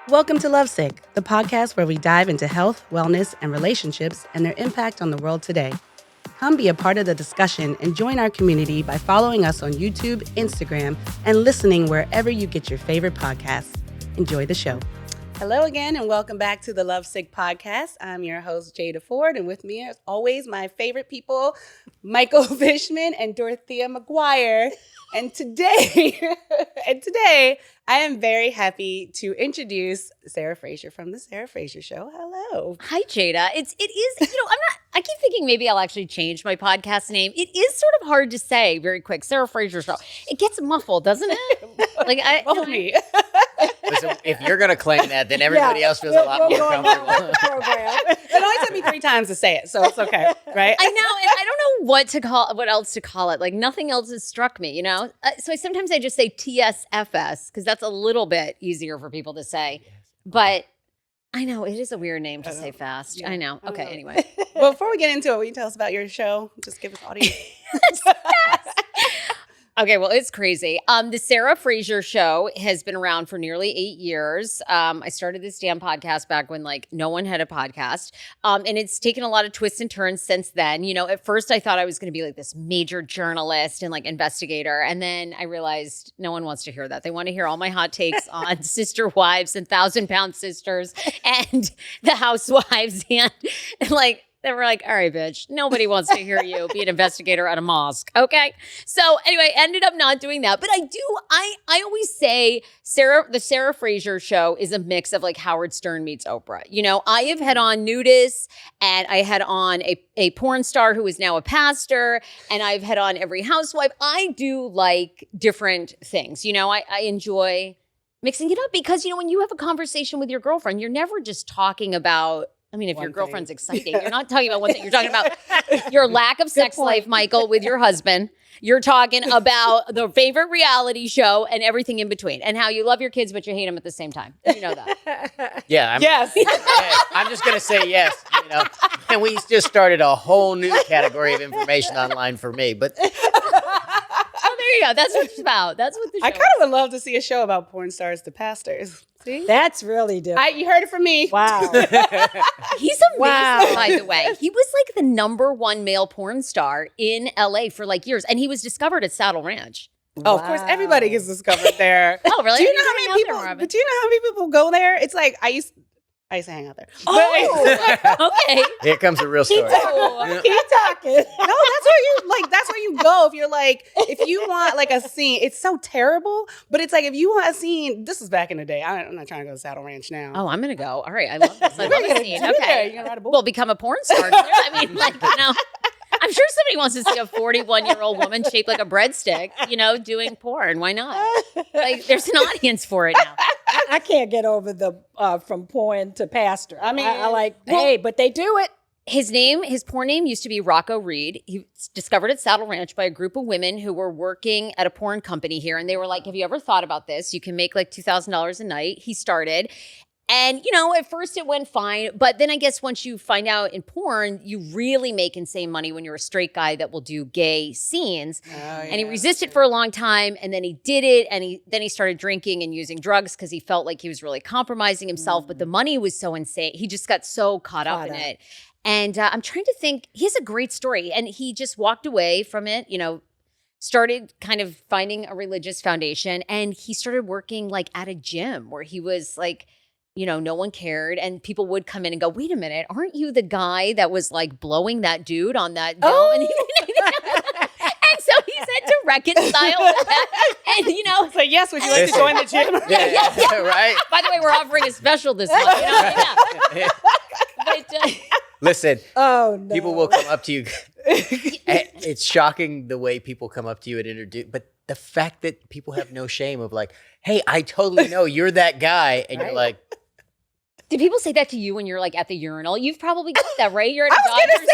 Welcome to Lovesick, the podcast where we dive into health, wellness, and relationships and their impact on the world today. Come be a part of the discussion and join our community by following us on YouTube, Instagram, and listening wherever you get your favorite podcasts. Enjoy the show. Hello again, and welcome back to the Lovesick podcast. I'm your host, Jada Ford, and with me, as always, my favorite people, Michael Fishman and Dorothea McGuire. And today, I am very happy to introduce Sarah Fraser from the Sarah Fraser Show. Hello. Hi, Jada. It is, I keep thinking maybe I'll actually change my podcast name. It is sort of hard to say very quick. Sarah Fraser Show. It gets muffled, doesn't it? Muffle me. Listen, if you're going to claim that, then everybody else feels a lot more comfortable. It only took me 3 times to say it, so it's okay, right? I know, and I don't know what else to call it. Like nothing else has struck me, So sometimes I just say TSFS because that's a little bit easier for people to say. But I know it is a weird name to say fast. Yeah. I know. Okay, anyway. Well, before we get into it, will you tell us about your show? Just give us audience. Okay, well, it's crazy. The Sarah Fraser Show has been around for nearly 8 years. I started this damn podcast back when no one had a podcast. And it's taken a lot of twists and turns since then. At first I thought I was going to be this major journalist and investigator. And then I realized no one wants to hear that. They want to hear all my hot takes on sister wives and 1,000-pound sisters and the housewives and they were like, all right, bitch, nobody wants to hear you be an investigator at a mosque, okay? So anyway, ended up not doing that. But I always say the Sarah Fraser Show is a mix of Howard Stern meets Oprah. I have had on nudists and I had on a porn star who is now a pastor and I've had on every housewife. I do like different things. I enjoy mixing it up because, when you have a conversation with your girlfriend, you're never just talking about if your girlfriend's exciting, you're not talking about one thing. You're talking about your lack of sex life, Michael, with your husband. You're talking about the favorite reality show and everything in between and how you love your kids, but you hate them at the same time. You know that. Yeah. Yes. I'm just going to say yes. And we just started a whole new category of information online for me. But there you go. That's what it's about. That's what the show I kind of would love to see a show about porn stars to pastors. See? That's really different. You heard it from me. Wow. He's amazing, by the way. He was the #1 male porn star in LA for years. And he was discovered at Saddle Ranch. Oh, of course, everybody gets discovered there. Oh, really? Do you know how many people? But do you know how many people go there? It's I used to hang out there. Oh, okay. Here comes a real story. Keep talking. No, that's where you go if you want a scene. It's so terrible, but it's if you want a scene. This is back in the day. I'm not trying to go to Saddle Ranch now. Oh, I'm gonna go. All right, I love this. I love a scene. Okay, you're gonna ride a bull. Well, become a porn star. I'm sure somebody wants to see a 41-year-old woman shaped like a breadstick, doing porn. Why not? There's an audience for it now. I can't get over the from porn to pastor. But they do it. His porn name used to be Rocco Reed. He was discovered at Saddle Ranch by a group of women who were working at a porn company here. And they were like, have you ever thought about this? You can make $2,000 a night. He started. And, at first it went fine. But then I guess once you find out in porn, you really make insane money when you're a straight guy that will do gay scenes. Oh, yeah. And he resisted for a long time. And then he did it. And then he started drinking and using drugs because he felt like he was really compromising himself. But the money was so insane. He just got so caught up in it. And I'm trying to think, he has a great story. And he just walked away from it, started kind of finding a religious foundation. And he started working at a gym where he was no one cared. And people would come in and go, wait a minute, aren't you the guy that was blowing that dude on that bill? Oh. And so he said to reconcile that. And, so yes, would you like to join the gym? Yeah, right? By the way, we're offering a special this month. But, listen, oh, no. People will come up to you. It's shocking the way people come up to you and introduce, but the fact that people have no shame of hey, I totally know you're that guy. And you're like, do people say that to you when you're at the urinal? You've probably got that, right? You're at a I was going to say,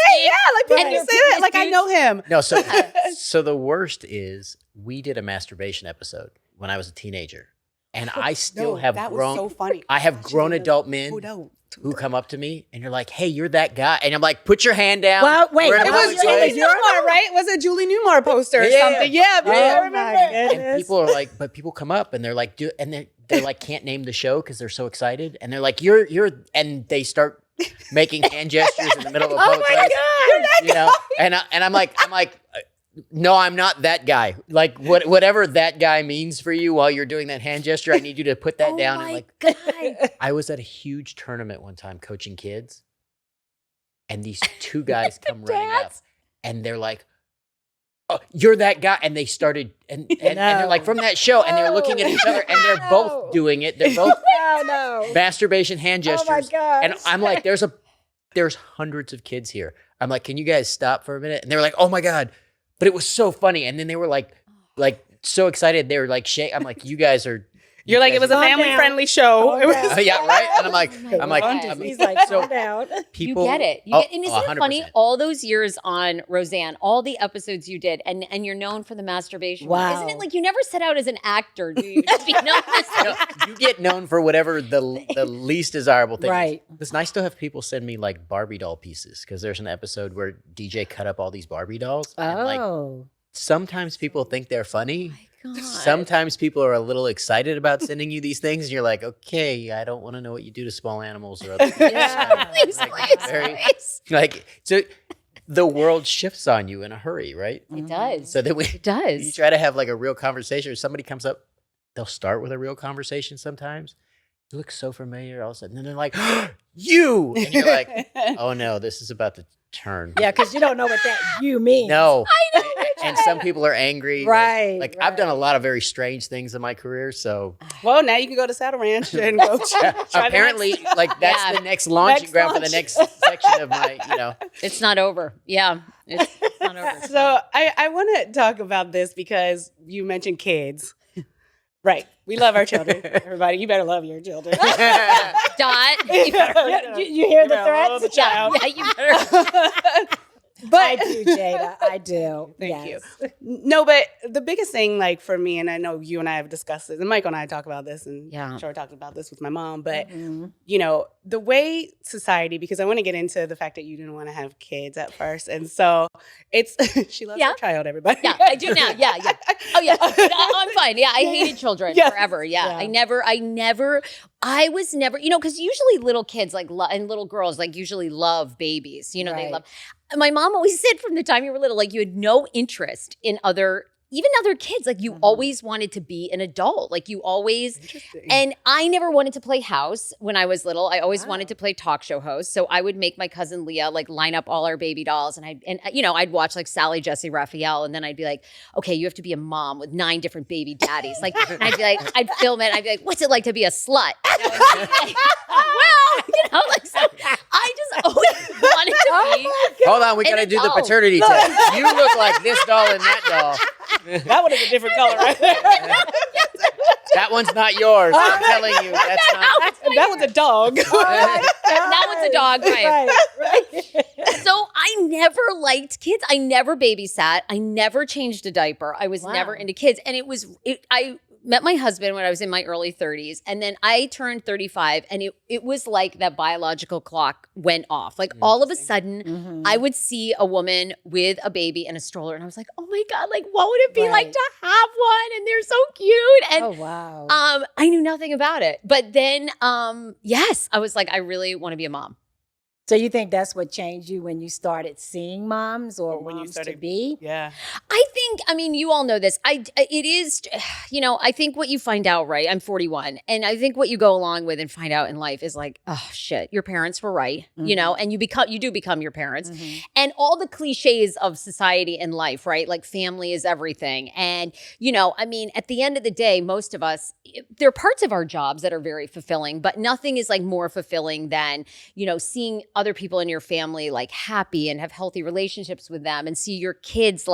people and say that I know him. No, so the worst is we did a masturbation episode when I was a teenager. And I still have that grown. Was so funny. I have grown adult men who come up to me and you're like, hey, you're that guy. And I'm like, put your hand down. Well, wait. It was Julie Newmar, right? Was it Julie Newmar poster or something? Yeah, I remember. And people are like, but people come up and they're like, they're like can't name the show because they're so excited, and they're like you're and they start making hand gestures in the middle of a poet's race, you know, and I'm like no, I'm not that guy. Like whatever that guy means for you while you're doing that hand gesture, I need you to put that down. And like, God. I was at a huge tournament one time coaching kids, and these two guys come running up, and they're like, "Oh, you're that guy!" And they started, and they're like from that show, and they're looking at each other, and they're both doing it. They're both masturbation hand gestures. Oh my gosh. And I'm like, there's hundreds of kids here. I'm like, can you guys stop for a minute? And they were like, oh my God. But it was so funny. And then they were like so excited. They were like, I'm like, you guys are. You're like, it was a family-friendly show. It was, yeah, right. And I'm like, he's like, calm down. People, you get it. And isn't it funny? All those years on Roseanne, all the episodes you did, and you're known for the masturbation. Wow. Isn't it like you never set out as an actor? Do you? To be known as you get known for whatever the least desirable thing Right. is. It's nice to have people send me like Barbie doll pieces because there's an episode where DJ cut up all these Barbie dolls. And like, sometimes people think they're funny. God. Sometimes people are a little excited about sending you these things, and you're like, okay, I don't want to know what you do to small animals or other things. Like, so the world shifts on you in a hurry, right? It does. So then It does. you try to have like a real conversation, or somebody comes up, they'll start with a real conversation sometimes. You look so familiar all of a sudden, and they're like, you! And you're like, oh no, this is about to turn. Yeah, because you don't know what that you means. No. I know. And some people are angry. Right. Like I've done a lot of very strange things in my career. So well, now you can go to Saddle Ranch and go try apparently, like that's the next launching ground for the next section of my, It's not over. Yeah. It's not over. So I want to talk about this because you mentioned kids. Right. We love our children. Everybody, you better love your children. Dot. You better, You hear the threats? the child. yeah, you better. But I do, Jada. I do. Thank Yes. you. No, but the biggest thing, like for me, and I know you and I have discussed this, and Michael and I talk about this, and Yeah. I'm sure I talked about this with my mom, but the way society, because I want to get into the fact that you didn't want to have kids at first, and so it's she loves her child, everybody. Yeah, I do now. Yeah. Oh yeah, I'm fine. Yeah, I hated children forever. Yeah. I was never, because usually little kids and little girls usually love babies. They love. My mom always said from the time you were little, you had no interest in even other kids. You always wanted to be an adult. You always, and I never wanted to play house when I was little. I always wanted to play talk show host. So I would make my cousin Leah line up all our baby dolls, and I'd watch Sally Jesse Raphael, and then I'd be like, okay, you have to be a mom with 9 different baby daddies. And I'd be like, I'd film it. And I'd be like, what's it like to be a slut? So I just always wanted to be. Hold on, we got to do the paternity test. You look like this doll and that doll. That one is a different color, right? That one's not yours. I'm telling you, that's not. That one's a dog. That one's a dog, right? So I never liked kids. I never babysat. I never changed a diaper. I was never into kids. And I met my husband when I was in my early 30s. And then I turned 35, and it was like that biological clock went off. All of a sudden, I would see a woman with a baby and a stroller. And I was like, oh my God, what would it be like to have one? And they're so cute. And Oh, wow. I knew nothing about it. But then, yes, I was like, I really want to be a mom. So you think that's what changed you when you started seeing moms or when you moms started- to be? Yeah. I think, you all know this. It is, I think what you find out, right? I'm 41. And I think what you go along with and find out in life is oh shit, your parents were right, and you do become your parents. And all the cliches of society and life, right? Family is everything. And, at the end of the day, most of us, there are parts of our jobs that are very fulfilling, but nothing is more fulfilling than, seeing other people in your family happy and have healthy relationships with them, and see your kids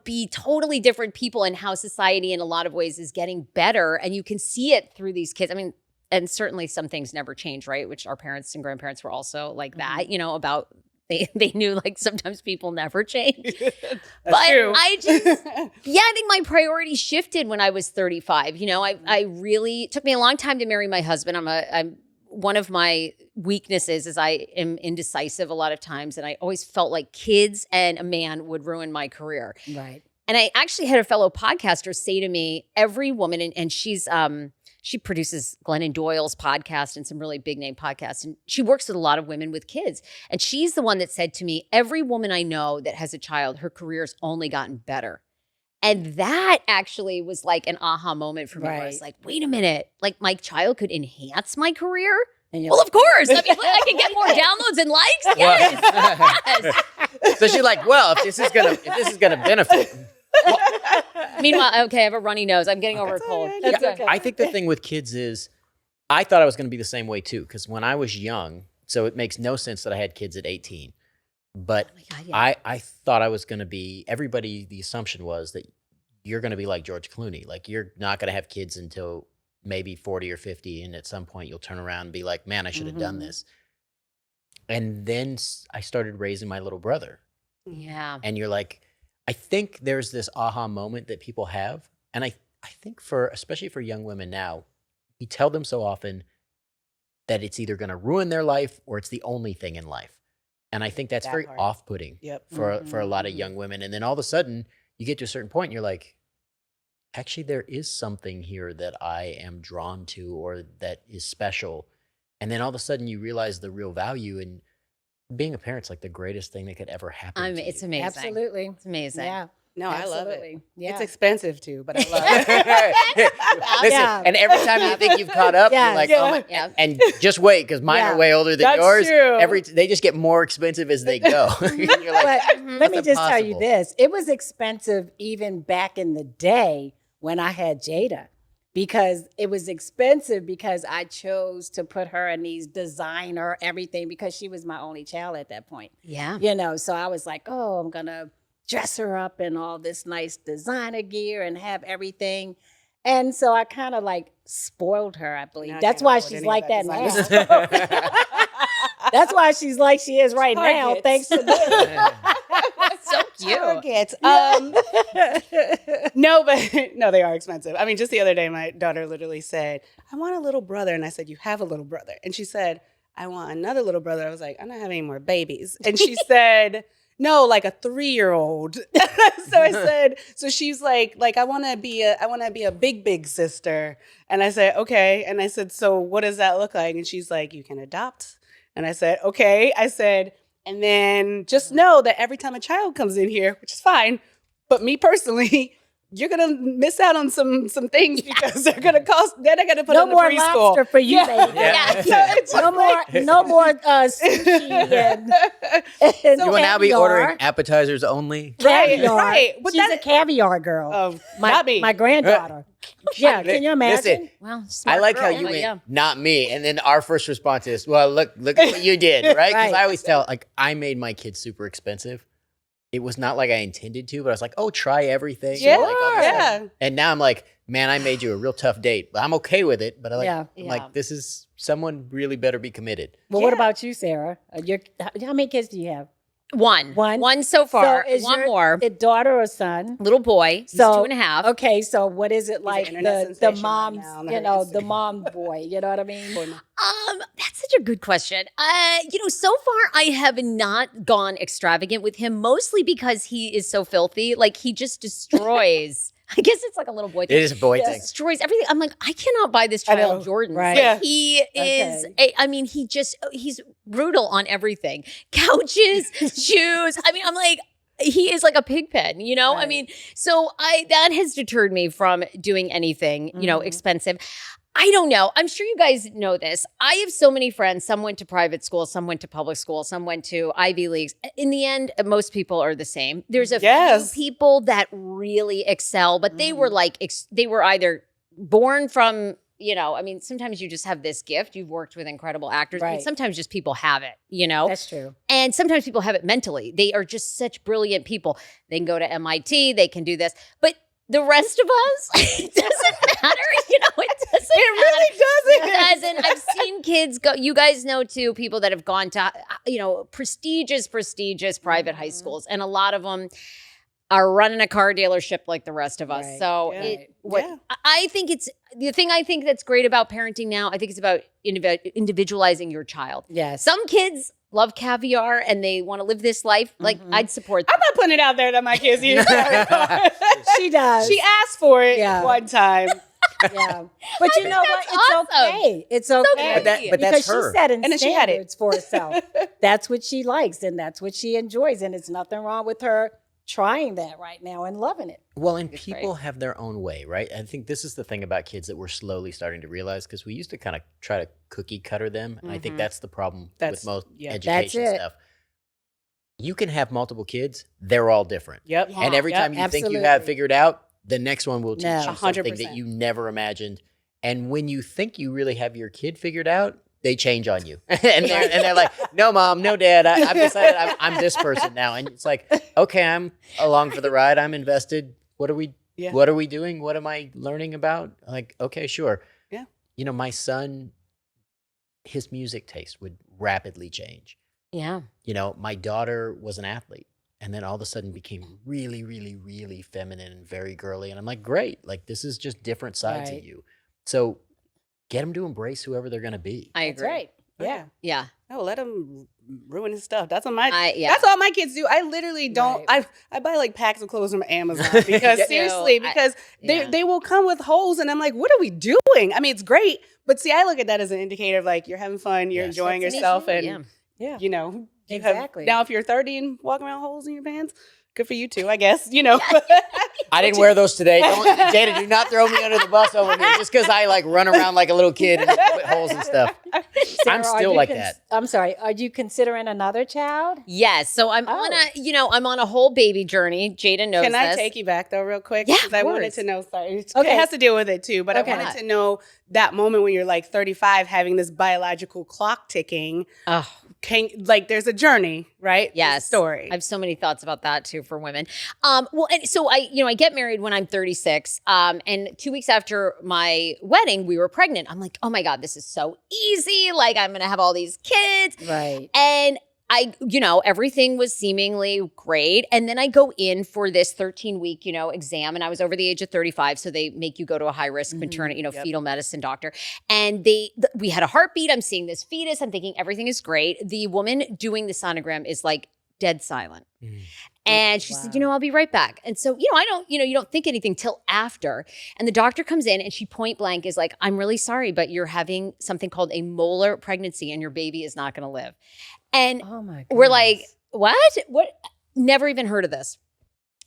be totally different people, and how society in a lot of ways is getting better. And you can see it through these kids. And certainly some things never change, right? Which our parents and grandparents were also like that, about they knew sometimes people never change. But true. I think my priorities shifted when I was 35. I really, it took me a long time to marry my husband. I'm one of my weaknesses is I am indecisive a lot of times, and I always felt like kids and a man would ruin my career. Right. And I actually had a fellow podcaster say to me, every woman, and she's she produces Glennon Doyle's podcast and some really big name podcasts. And she works with a lot of women with kids. And she's the one that said to me, every woman I know that has a child, her career's only gotten better. And that actually was like an aha moment for me. Where I was like, wait a minute, like my child could enhance my career? Well, of course. I mean, I can get more downloads and likes. Yes. So she's like, well, if this is gonna benefit. Meanwhile, okay, I have a runny nose. I'm getting over a cold. That's okay. I think the thing with kids is, I thought I was going to be the same way too, because when I was young, so it makes no sense that I had kids at 18. But God, yeah. I thought I was going to be, the assumption was that you're going to be like George Clooney. Like, you're not going to have kids until maybe 40 or 50. And at some point you'll turn around and be like, man, I should have done this. And then I started raising my little brother. Yeah. And you're like, I think there's this aha moment that people have. And I think especially for young women now, we tell them so often that it's either going to ruin their life or it's the only thing in life. And I think that's very off-putting for a lot of young women. And then all of a sudden you get to a certain point and you're like, actually, there is something here that I am drawn to or that is special. And then all of a sudden you realize the real value, and being a parent's like the greatest thing that could ever happen. It's amazing. Absolutely. It's amazing. Yeah. No, I love it. Absolutely. Yeah. It's expensive too, but I love it. Listen, Yeah. and every time you think you've caught up, Yeah. you're like, Yeah. oh my, Yeah. and just wait, because mine are way older than That's yours. true. They just get more expensive as they go. You're like, But let me that's just tell you impossible. this. It was expensive even back in the day when I had Jada, because it was expensive because I chose to put her in these designer everything because she was my only child at that point. Yeah. You know, so I was like, oh, I'm going to dress her up in all this nice designer gear and have everything. And so I kind of like spoiled her, I believe. Now I That's can't why afford she's any like of that that now. designer That's why she's like she is right now, Targets. thanks to this. So cute. Targets. No, they are expensive. I mean, just the other day, my daughter literally said, I want a little brother. And I said, you have a little brother. And she said, I want another little brother. I was like, I don't have any more babies. And she said, no, like a 3-year-old. So I said, so she's like I want to be a big sister. And I said, okay. And I said, so what does that look like? And she's like, you can adopt. And I said, okay. I said, and then just know that every time a child comes in here, which is fine, but me personally, you're gonna miss out on some things because they're gonna cost. Then I gotta put No them in more the preschool. lobster for you, baby. Yeah. No more sushi and You will now be caviar. ordering appetizers only. Caviar. Right. But She's that- a caviar girl. Oh, my, not me. my granddaughter. Yeah, can you imagine? Listen, Well, I smart like girl, how you but went, yeah. not me. And then our first response is, well, look at what you did, right? Because Right. I always tell, like, I made my kids super expensive. It was not like I intended to, but I was like, oh, try everything. Yeah, Like, all this stuff. yeah. And now I'm like, man, I made you a real tough date, but I'm okay with it. But I like, Yeah. I'm Yeah. like, this is someone really better be committed. Well, what Yeah. about you, Sarah? How many kids do you have? One so far. is One your more. A daughter or son? Little boy. He's So 2.5. Okay, so what is it like? internet The sensation right mom's, now on you her know, the Instagram. mom boy. You know what I mean? That's such a good question. So far I have not gone extravagant with him, mostly because he is so filthy. Like, he just destroys. I guess it's like a little boy thing. It is a boy thing. Destroys everything. I'm like, I cannot buy this I know. child Jordans. Right. Yeah. He is, he's brutal on everything. Couches, shoes. I mean, I'm like, he is like a pig pen, you know? I Right. mean, so that has deterred me from doing anything, expensive. I don't know. I'm sure you guys know this. I have so many friends. Some went to private school, some went to public school, some went to Ivy Leagues. In the end, most people are the same. There's a Yes. few people that really excel, but they were like, they were either born from, sometimes you just have this gift. You've worked with incredible actors. I mean, Right. sometimes just people have it, you know? That's true. And sometimes people have it mentally. They are just such brilliant people. They can go to MIT, they can do this. But the rest of us, it doesn't matter. It doesn't It really doesn't. It doesn't. I've seen kids go, you guys know too, people that have gone to, prestigious private high schools. And a lot of them are running a car dealership like the rest of us. Right. So Yeah. I think it's, the thing I think that's great about parenting now, I think it's about individualizing your child. Yes. Some kids love caviar and they want to live this life. Like, I'd support I'm not putting it out there that my kids eat. She does. She asked for it Yeah. one time. Yeah. But you know what? It's awesome. okay. It's okay. But that's because her. she's setting And then she had it. standards for herself. That's what she likes and that's what she enjoys. And it's nothing wrong with her trying that right now and loving it. Well, and It's people have their own way, right? I think this is the thing about kids that we're slowly starting to realize because we used to kind of try to cookie cutter them. And I think that's the problem with most education That's it. stuff. You can have multiple kids, they're all different. Yep. Yeah. And every time you think you have absolutely. figured out, the next one will teach No. you something 100%. that you never imagined. And when you think you really have your kid figured out, they change on you. and they're like, no, mom, no, dad, I've decided I'm this person now. And it's like, okay, I'm along for the ride. I'm invested. What are we doing? What am I learning about? Like, okay, sure. Yeah. You know, my son, his music taste would rapidly change. Yeah. You know, my daughter was an athlete and then all of a sudden became really, really, really feminine and very girly. And I'm like, great. Like, this is just different sides Right. of you. So get them to embrace whoever they're going to be. I That's agree. right. Yeah. Yeah. No, let him ruin his stuff. That's what Yeah. That's all my kids do. I literally don't. Right. I buy like packs of clothes from Amazon because Yeah. seriously, because yeah. they will come with holes, and I'm like, what are we doing? I mean, it's great, but see, I look at that as an indicator of like you're having fun, you're Yes. enjoying That's an yourself, issue, and Yeah. you know, you Exactly. Now, if you're 30 and walking around holes in your pants, good for you too, I guess. You know. I didn't wear those today. Jada, do not throw me under the bus over here just because I like run around like a little kid and put holes and stuff. Sarah, I'm are still you like that. I'm sorry. Are you considering another child? Yes. So I'm on I'm on a whole baby journey. Jada knows Can I this. take you back though, real quick? Yeah, Because of I wanted course. to know. Sorry, it Okay. has to deal with it too. But Okay. I wanted to know that moment when you're like 35, having this biological clock ticking. Oh, There's a journey, right? There's a yes. story. I have so many thoughts about that too for women. Well, and so I get married when I'm 36. And 2 weeks after my wedding, we were pregnant. I'm like, oh my God, this is so easy. Like, I'm going to have all these kids. Right. And everything was seemingly great. And then I go in for this 13-week, exam. And I was over the age of 35. So they make you go to a high-risk maternity, fetal medicine doctor. And we had a heartbeat. I'm seeing this fetus. I'm thinking everything is great. The woman doing the sonogram is like dead silent. And she said, I'll be right back. And so, I don't, you don't think anything till after. And the doctor comes in and she point blank is like, I'm really sorry, but you're having something called a molar pregnancy and your baby is not going to live. And Oh my goodness. we're like, what? What? Never even heard of this.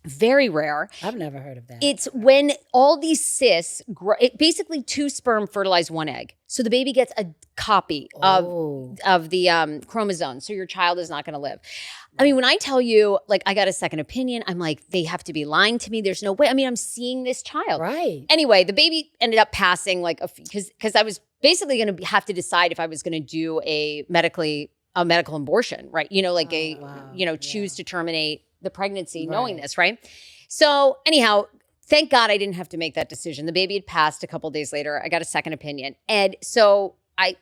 Very rare. I've never heard of that. It's when all these cysts grow, basically 2 sperm fertilize 1 egg. So the baby gets a copy of the chromosome. So your child is not going to live. I mean, when I tell you, like, I got a second opinion, I'm like, they have to be lying to me. There's no way. I mean, I'm seeing this child. Right. Anyway, the baby ended up passing because I was basically going to have to decide if I was going to do a medical abortion, right? Choose to terminate the pregnancy knowing this, right? So anyhow, thank God I didn't have to make that decision. The baby had passed a couple days later. I got a second opinion. And so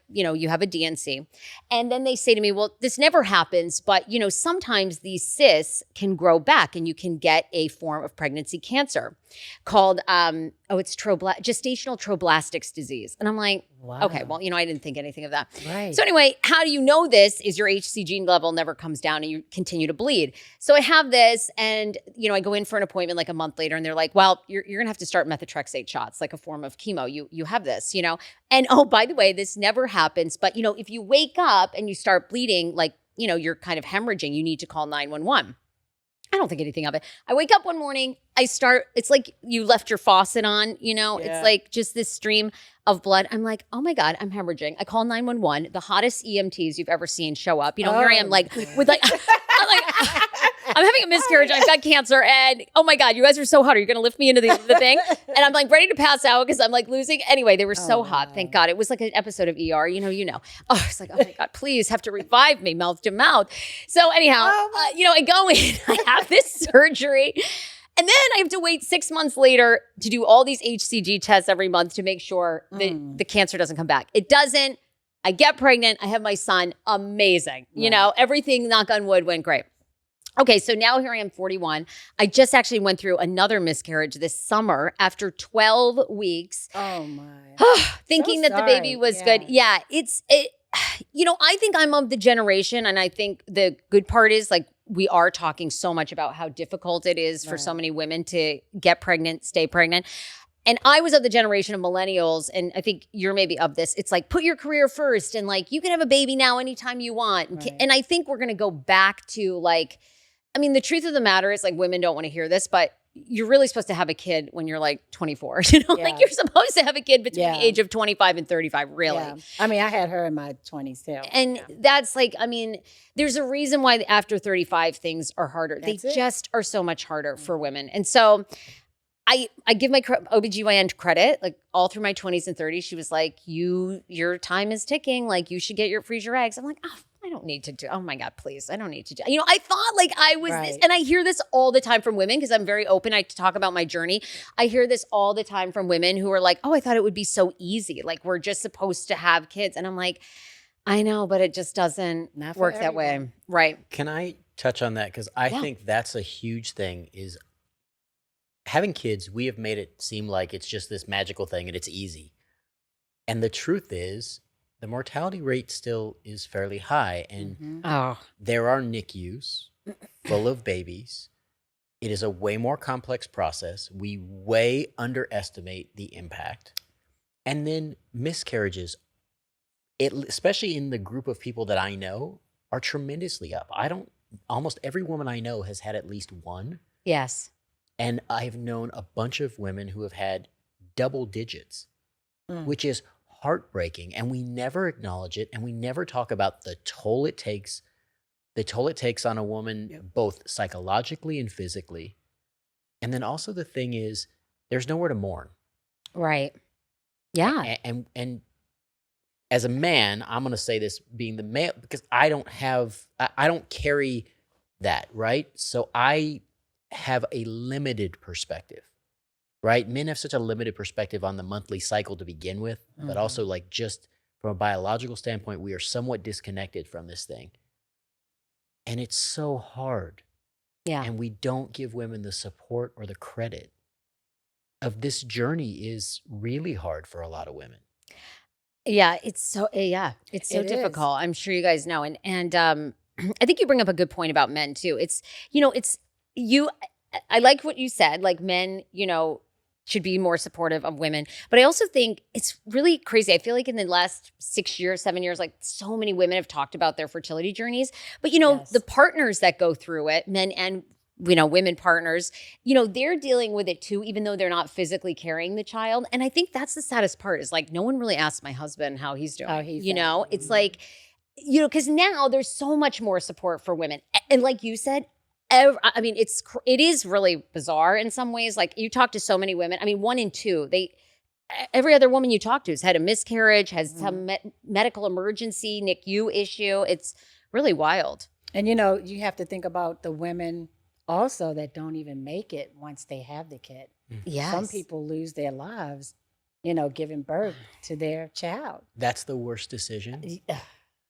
you have a DNC. And then they say to me, well, this never happens, but sometimes these cysts can grow back and you can get a form of pregnancy cancer called, it's gestational troblastix disease. And I'm like, okay, well, I didn't think anything of that. Right. So anyway, how do you know this is your HCG level never comes down and you continue to bleed. So I have this and, I go in for an appointment like a month later and they're like, well, you're going to have to start methotrexate shots, like a form of chemo. You have this, and oh, by the way, this never happens. But, if you wake up and you start bleeding, like, you're kind of hemorrhaging, you need to call 911. I don't think anything of it. I wake up one morning, it's like you left your faucet on, it's like just this stream of blood. I'm like, oh my God, I'm hemorrhaging. I call 911. The hottest EMTs you've ever seen show up. Here I am like, with like, I'm having a miscarriage. I've got cancer. And oh my God, you guys are so hot. Are you going to lift me into the thing? And I'm like ready to pass out because I'm like losing. Anyway, they were so hot. Thank God. It was like an episode of ER, Oh, it's like, oh my God, please have to revive me mouth to mouth. So anyhow, I go in, I have this surgery. And then I have to wait 6 months later to do all these HCG tests every month to make sure that the cancer doesn't come back. It doesn't. I get pregnant. I have my son. Amazing. Everything, knock on wood, went great. Okay, so now here I am, 41. I just actually went through another miscarriage this summer after 12 weeks. Oh my. Thinking So that the baby sorry. was Yeah. good. Yeah, I think I'm of the generation, and I think the good part is like we are talking so much about how difficult it is for so many women to get pregnant, stay pregnant. And I was of the generation of millennials, and I think you're maybe of this. It's like, put your career first, and like, you can have a baby now anytime you want. Right. And I think we're going to go back to like, I mean, the truth of the matter is like, women don't want to hear this, but you're really supposed to have a kid when you're like 24. You know, like you're supposed to have a kid between the age of 25 and 35, really. Yeah. I mean, I had her in my 20s too. And that's like, I mean, there's a reason why after 35 things are harder. They just are so much harder for women. And so I give my OBGYN credit, like all through my 20s and 30s. She was like, your time is ticking. Like you should get your freeze your eggs. I'm like, oh, I don't need to do. Oh my God, please. I don't need to do. You know, I thought like I was this, and I hear this all the time from women because I'm very open. I talk about my journey. I hear this all the time from women who are like, oh, I thought it would be so easy. Like we're just supposed to have kids. And I'm like, I know, but it just doesn't work that way. Right. Can I touch on that? Because I think that's a huge thing is having kids. We have made it seem like it's just this magical thing and it's easy. And the truth is, the mortality rate still is fairly high. And there are NICUs full of babies. It is a way more complex process. We way underestimate the impact. And then miscarriages, especially in the group of people that I know, are tremendously up. Almost every woman I know has had at least one. Yes. And I've known a bunch of women who have had double digits, which is heartbreaking. And we never acknowledge it. And we never talk about the toll it takes on a woman, both psychologically and physically. And then also the thing is, there's nowhere to mourn. Right. Yeah. And as a man, I'm going to say this being the male, because I don't carry that, right? So I have a limited perspective, right? Men have such a limited perspective on the monthly cycle to begin with, but also like just from a biological standpoint, we are somewhat disconnected from this thing. And it's so hard. Yeah. And we don't give women the support or the credit of this journey is really hard for a lot of women. Yeah, it's so difficult. I'm sure you guys know. And I think you bring up a good point about men too. I like what you said, like men, should be more supportive of women. But I also think it's really crazy. I feel like in the last 6 years, 7 years, like so many women have talked about their fertility journeys. But, the partners that go through it, men and, women partners, they're dealing with it too, even though they're not physically carrying the child. And I think that's the saddest part is like, no one really asked my husband how he's doing. It's like, because now there's so much more support for women. And like you said, it is really bizarre in some ways. Like you talk to so many women. I mean, 1 in 2, every other woman you talk to has had a miscarriage, has some medical emergency, NICU issue. It's really wild. And you have to think about the women also that don't even make it once they have the kid. Yes. Some people lose their lives, giving birth to their child. That's the worst decision.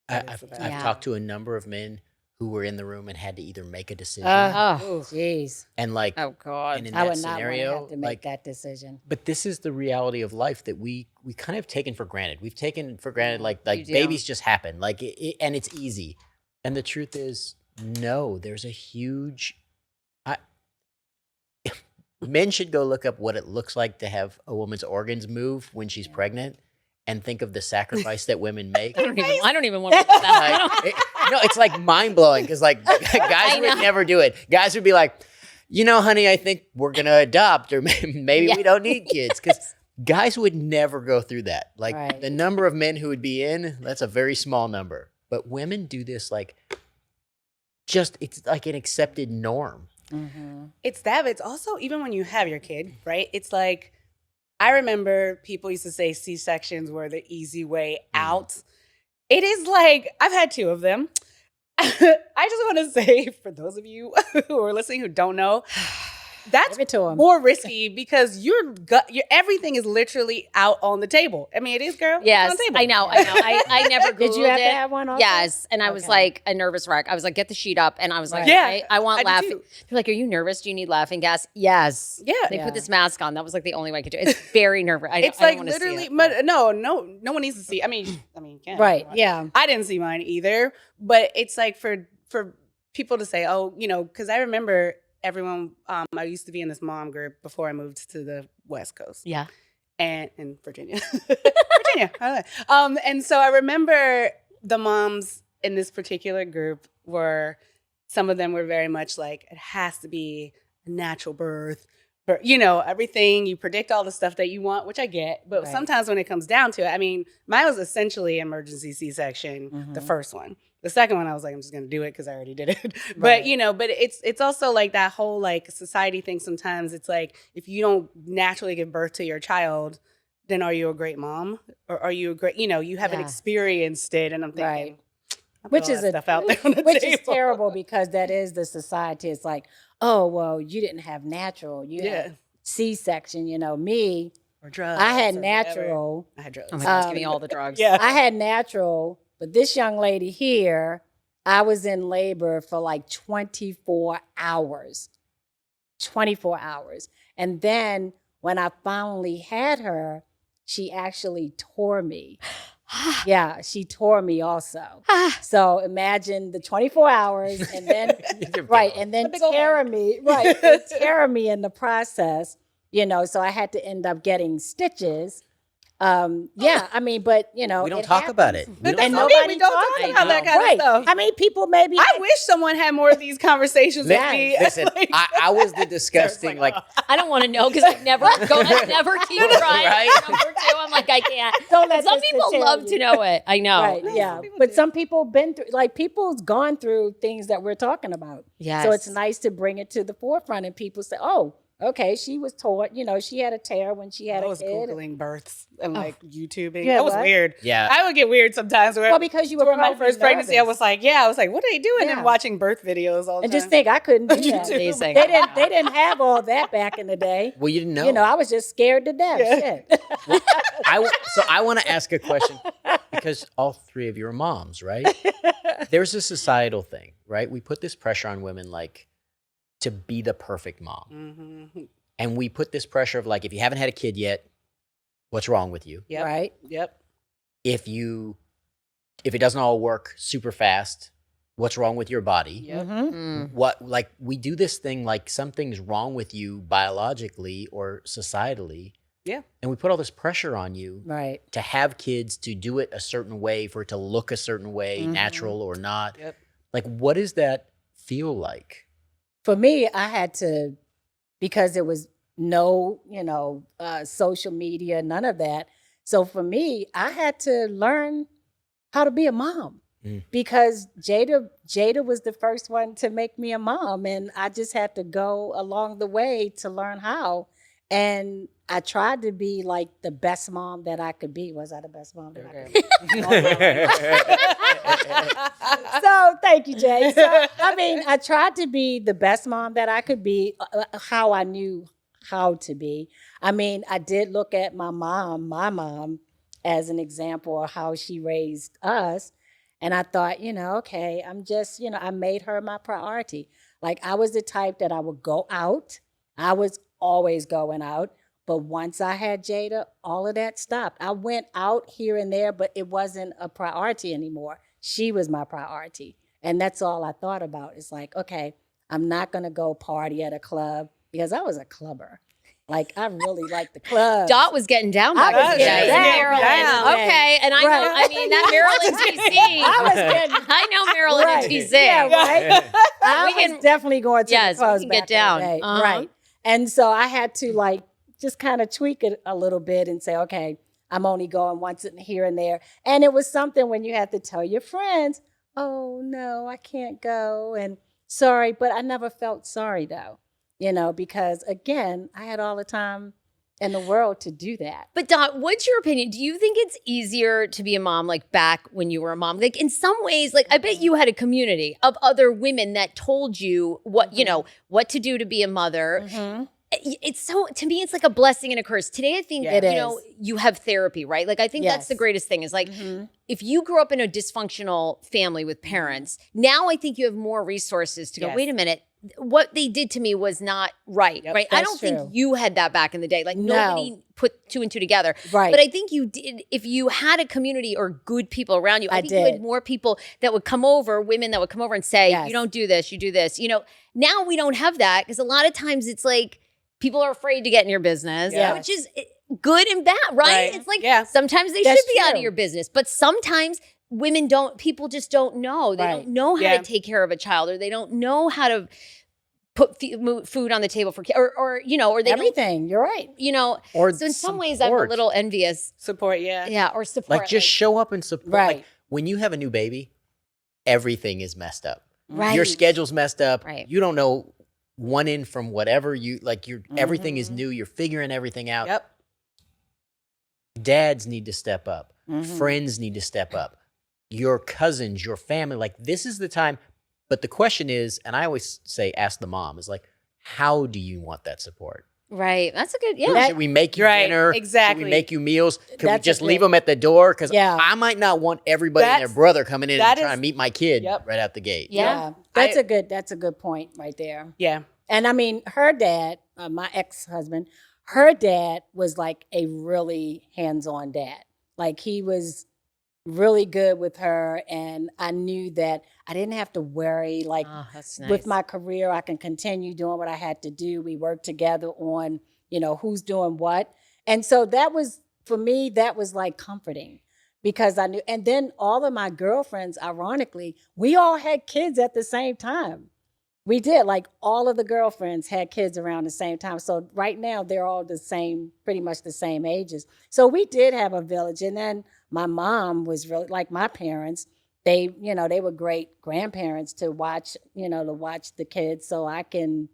I've talked to a number of men who were in the room and had to either make a decision. Jeez. And like, oh God, and in I that would not scenario, want to have to make that decision. But this is the reality of life that we kind of taken for granted. We've taken for granted like babies just happen, like and it's easy. And the truth is, no. There's a huge. Men should go look up what it looks like to have a woman's organs move when she's pregnant, and think of the sacrifice that women make. I don't even want to look at that. It's like mind blowing because like guys would never do it. Guys would be like, honey, I think we're gonna adopt, or maybe we don't need kids, because guys would never go through that. Like the number of men who would be in, that's a very small number. But women do this like, it's like an accepted norm. Mm-hmm. It's that, but it's also even when you have your kid, right? It's like, I remember people used to say C-sections were the easy way out. It is like, I've had 2 of them. I just want to say, for those of you who are listening who don't know, that's more risky because your everything is literally out on the table. I mean, it is, girl. Yes, it's on the I table. know. I never Googled Did you have it. to have one also? Yes, and I was like a nervous wreck. I was like, get the sheet up, and I was like, I want laughing. They're like, are you nervous? Do you need laughing gas? Yes. Yeah. They put this mask on. That was like the only way I could do it. It's very nervous. It's I like don't literally, see it. No one needs to see. I mean, yeah, right? Yeah. I didn't see mine either, but it's like for people to say, oh, because I remember everyone, I used to be in this mom group before I moved to the West Coast. Yeah. And in Virginia. Virginia. I don't know. And so I remember the moms in this particular group some of them were very much like, it has to be a natural birth. But, everything, you predict all the stuff that you want, which I get. But sometimes when it comes down to it, I mean, mine was essentially emergency C-section, the first one. The second one, I was like, I'm just going to do it because I already did it. But, but it's also like that whole like society thing sometimes. It's like, if you don't naturally give birth to your child, then are you a great mom? Or are you a great, you haven't experienced it. And I'm thinking, which is stuff out there on the which table. is terrible because that is the society. It's like, oh, well, you didn't have natural. You had C-section, me. Or drugs. I had or natural. whatever. I had drugs. Oh my gosh, give me all the drugs. Yeah. I had natural, but this young lady here, I was in labor for like 24 hours. 24 hours. And then when I finally had her, she actually tore me. Yeah, she tore me also. So imagine the 24 hours and then and then tearing me, and tearing me in the process, so I had to end up getting stitches. I mean, but we don't talk about it. We don't talk about that kind of stuff. I mean, people maybe. I wish someone had more of these conversations with me. Listen, I was the disgusting I don't want to know because I never keep trying. Right? Number 2, I'm like, I can't. Don't let Some this people deter love you. to know it. I know. Right, yeah. But some people been through, people's gone through things that we're talking about. Yes. So it's nice to bring it to the forefront and people say, oh, okay, she was taught, she had a tear when she had I a was kid. Googling births and YouTubing. Yeah, That was what? weird. Yeah. I would get weird sometimes. Well, because you were during my probably first pregnancy, I nervous. was like, what are they doing? Yeah. And watching birth videos all the And time. just think, I couldn't do You that. too. Amazing. They didn't have all that back in the day. Well, you didn't know. I was just scared to death. Shit. So I want to ask a question because all 3 of you are moms, right? There's a societal thing, right? We put this pressure on women to be the perfect mom. Mm-hmm. And we put this pressure of if you haven't had a kid yet, what's wrong with you? Yep. Right? Yep. If it doesn't all work super fast, what's wrong with your body? Yep. Mm-hmm. We do this thing something's wrong with you biologically or societally. Yeah. And we put all this pressure on you Right. to have kids, to do it a certain way, for it to look a certain way, natural or not. Yep. What does that feel like? For me, I had to, because there was no, social media, none of that. So for me, I had to learn how to be a mom because Jada was the first one to make me a mom. And I just had to go along the way to learn how. And I tried to be the best mom that I could be. Was I the best mom that I could be? So thank you, Jay. So, I tried to be the best mom that I could be, how I knew how to be. I did look at my mom, as an example of how she raised us. And I thought, okay, I'm just, I made her my priority. I was the type that I would go out. I was always going out. But once I had Jada, all of that stopped. I went out here and there, but it wasn't a priority anymore. She was my priority. And that's all I thought about. It's okay, I'm not going to go party at a club because I was a clubber. I really liked the club. Dot was getting down back I was in the day. getting down. Maryland. Yeah. Okay. And I know, that Maryland, DC. I know Maryland and DC. Yeah, right. I We was can- definitely going to Yes, the clubs we can get back in the down. day. Uh-huh. Right. And so I had to just kind of tweak it a little bit and say, okay, I'm only going once here and there. And it was something when you had to tell your friends, oh no, I can't go. And sorry, but I never felt sorry though, because again, I had all the time in the world to do that. But Dot, what's your opinion? Do you think it's easier to be a mom back when you were a mom? In some ways, I bet you had a community of other women that told you what, what to do to be a mother. Mm-hmm. It's so, to me, it's a blessing and a curse. Today, I think, It is. you have therapy, right? I think that's Yes. the greatest thing is if you grew up in a dysfunctional family with parents, now I think you have more resources to go, Yes. wait a minute, what they did to me was not right. Yep, right. I that's don't true. think you had that back in the day. Like No. nobody put two and two together. Right. But I think you did. If you had a community or good people around you, I think you did. had more people that would come over, women that would come over and say, Yes. you don't do this, you do this. You know, now we don't have that because a lot of times it's like people are afraid to get in your business, Yes. which is good and bad, right? Right. It's like Yeah. sometimes they That's should be out of true. your business, but sometimes women don't, people just don't know. They Right. don't know how Yeah. to take care of a child, or they don't know how to put food on the table for kids, or you know, or they don't, Everything. You're right. you know. Or So in some ways, I'm a support. little envious. Support, yeah. Yeah, or support. Like just show up and support. Right. Like when you have a new baby, everything is messed up. right. Your schedule's messed up. Right. You don't know one in from whatever you like. Everything is Mhm. new. You're figuring everything out. Yep. Dads need to step up. Mhm. Friends need to step up. Your cousins, your family. Like this is the time. But the question is, and I always say, ask the mom. Is like, how do you want that support? Right. That's a good. Yeah. That- Should we make you Right, dinner? exactly. Should we make you meals? Can we That's a just leave good- them at the door? Because Yeah. I might not want everybody and their That's- brother coming in and that trying is- to meet my kid Yep. right out the gate. Yeah. That's a good point right there. Yeah. And I mean, her dad, my ex-husband, her dad was like a really hands-on dad. Like he was really good with her, and I knew that I didn't have to worry. Like Oh, that's nice. with my career, I can continue doing what I had to do. We worked together on, you know, who's doing what. And so that was, for me, that was like comforting because I knew. And then all of my girlfriends, ironically, we all had kids at the same time. We did. Like all of the girlfriends had kids around the same time. So right now they're all the same, pretty much the same ages. So we did have a village. And then my mom was really like my parents. They, you know, they were great grandparents to watch, you know, to watch the kids. So I can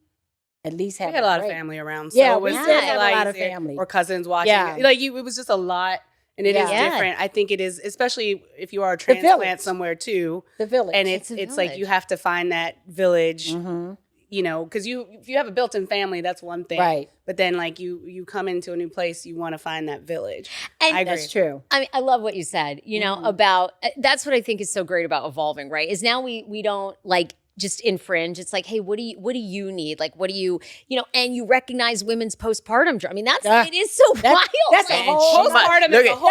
at least have We had a lot of break. family around. Yeah, so it we was did just have a like lot of easier. family. Or cousins watching. Yeah. Like it was just a lot. And it is Yeah. different. I think it is, especially if you are a village. transplant somewhere too. The village. And It's it's a like you village. have to find that village, Mhm. you know, because if you have a built-in family, that's one thing. Right. But then like you come into a new place, you want to find that village. And I agree. That's true. I mean, I love what you said, you know, Mhm. about that's what I think is so great about evolving, right? Is now we don't like just infringe. It's like, hey, what do you need? Like, what do you know, and you recognize women's postpartum. I mean, it is so wild. that's a man. whole- Postpartum Look is a at- whole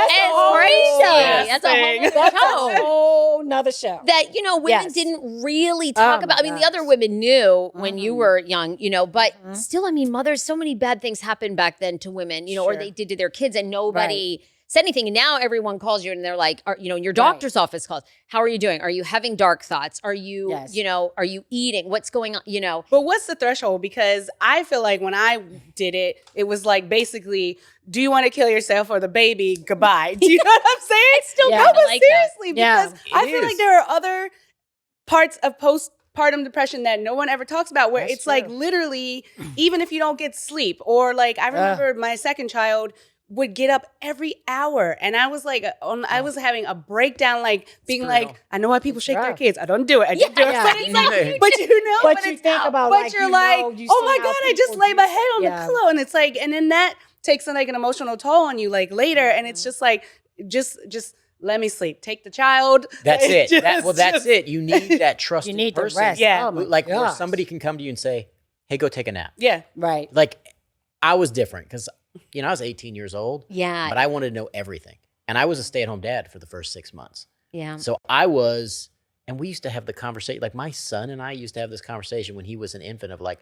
It's crazy. That's a whole thing. other That's show. a whole nother show. That, you know, women Yes. didn't really talk Oh, about. I my mean, the gosh. other women knew when you Mhm. were young, you know, but Mhm. still, I mean, mothers, so many bad things happened back then to women, you know, or Sure. they did to their kids, and nobody said anything. And now everyone calls you and they're like, you know, your doctor's office calls. How are you doing? Are you having dark thoughts? Are you, Yes. you know, are you eating? What's going on? You know, But what's the threshold? Because I feel like when I did it, it was like basically, do you want to kill yourself or the baby? Goodbye. Do you know what I'm saying? I still Yeah. kind of No, but like that. seriously, Yeah. because I feel It like is. there are other parts of postpartum depression that no one ever talks about, where That's it's like true. literally, even if you don't get sleep, or like I remember my second child would get up every hour, and I was like, I was having a breakdown, like being brutal. like, I know why people shake their rough. kids. I don't do it. I don't do it. Yeah. But it's like, but you know, But you it's think about, but like, you're you like, know, you oh see my how God, I just people lay my do- head on Yeah. the pillow, and it's like, and then that takes like an emotional toll on you, like later, and it's just like, just let me sleep. Take the child. That's it. Just- That's just- it. You need that trusted You need the person. rest. Yeah. Oh my Like where gosh. somebody can come to you and say, hey, go take a nap. Yeah. Right. Like I was different because, you know, I was 18 years old, Yeah. but I wanted to know everything. And I was a stay-at-home dad for the first 6 months. Yeah. So I was, and we used to have the conversation, like my son and I used to have this conversation when he was an infant of like,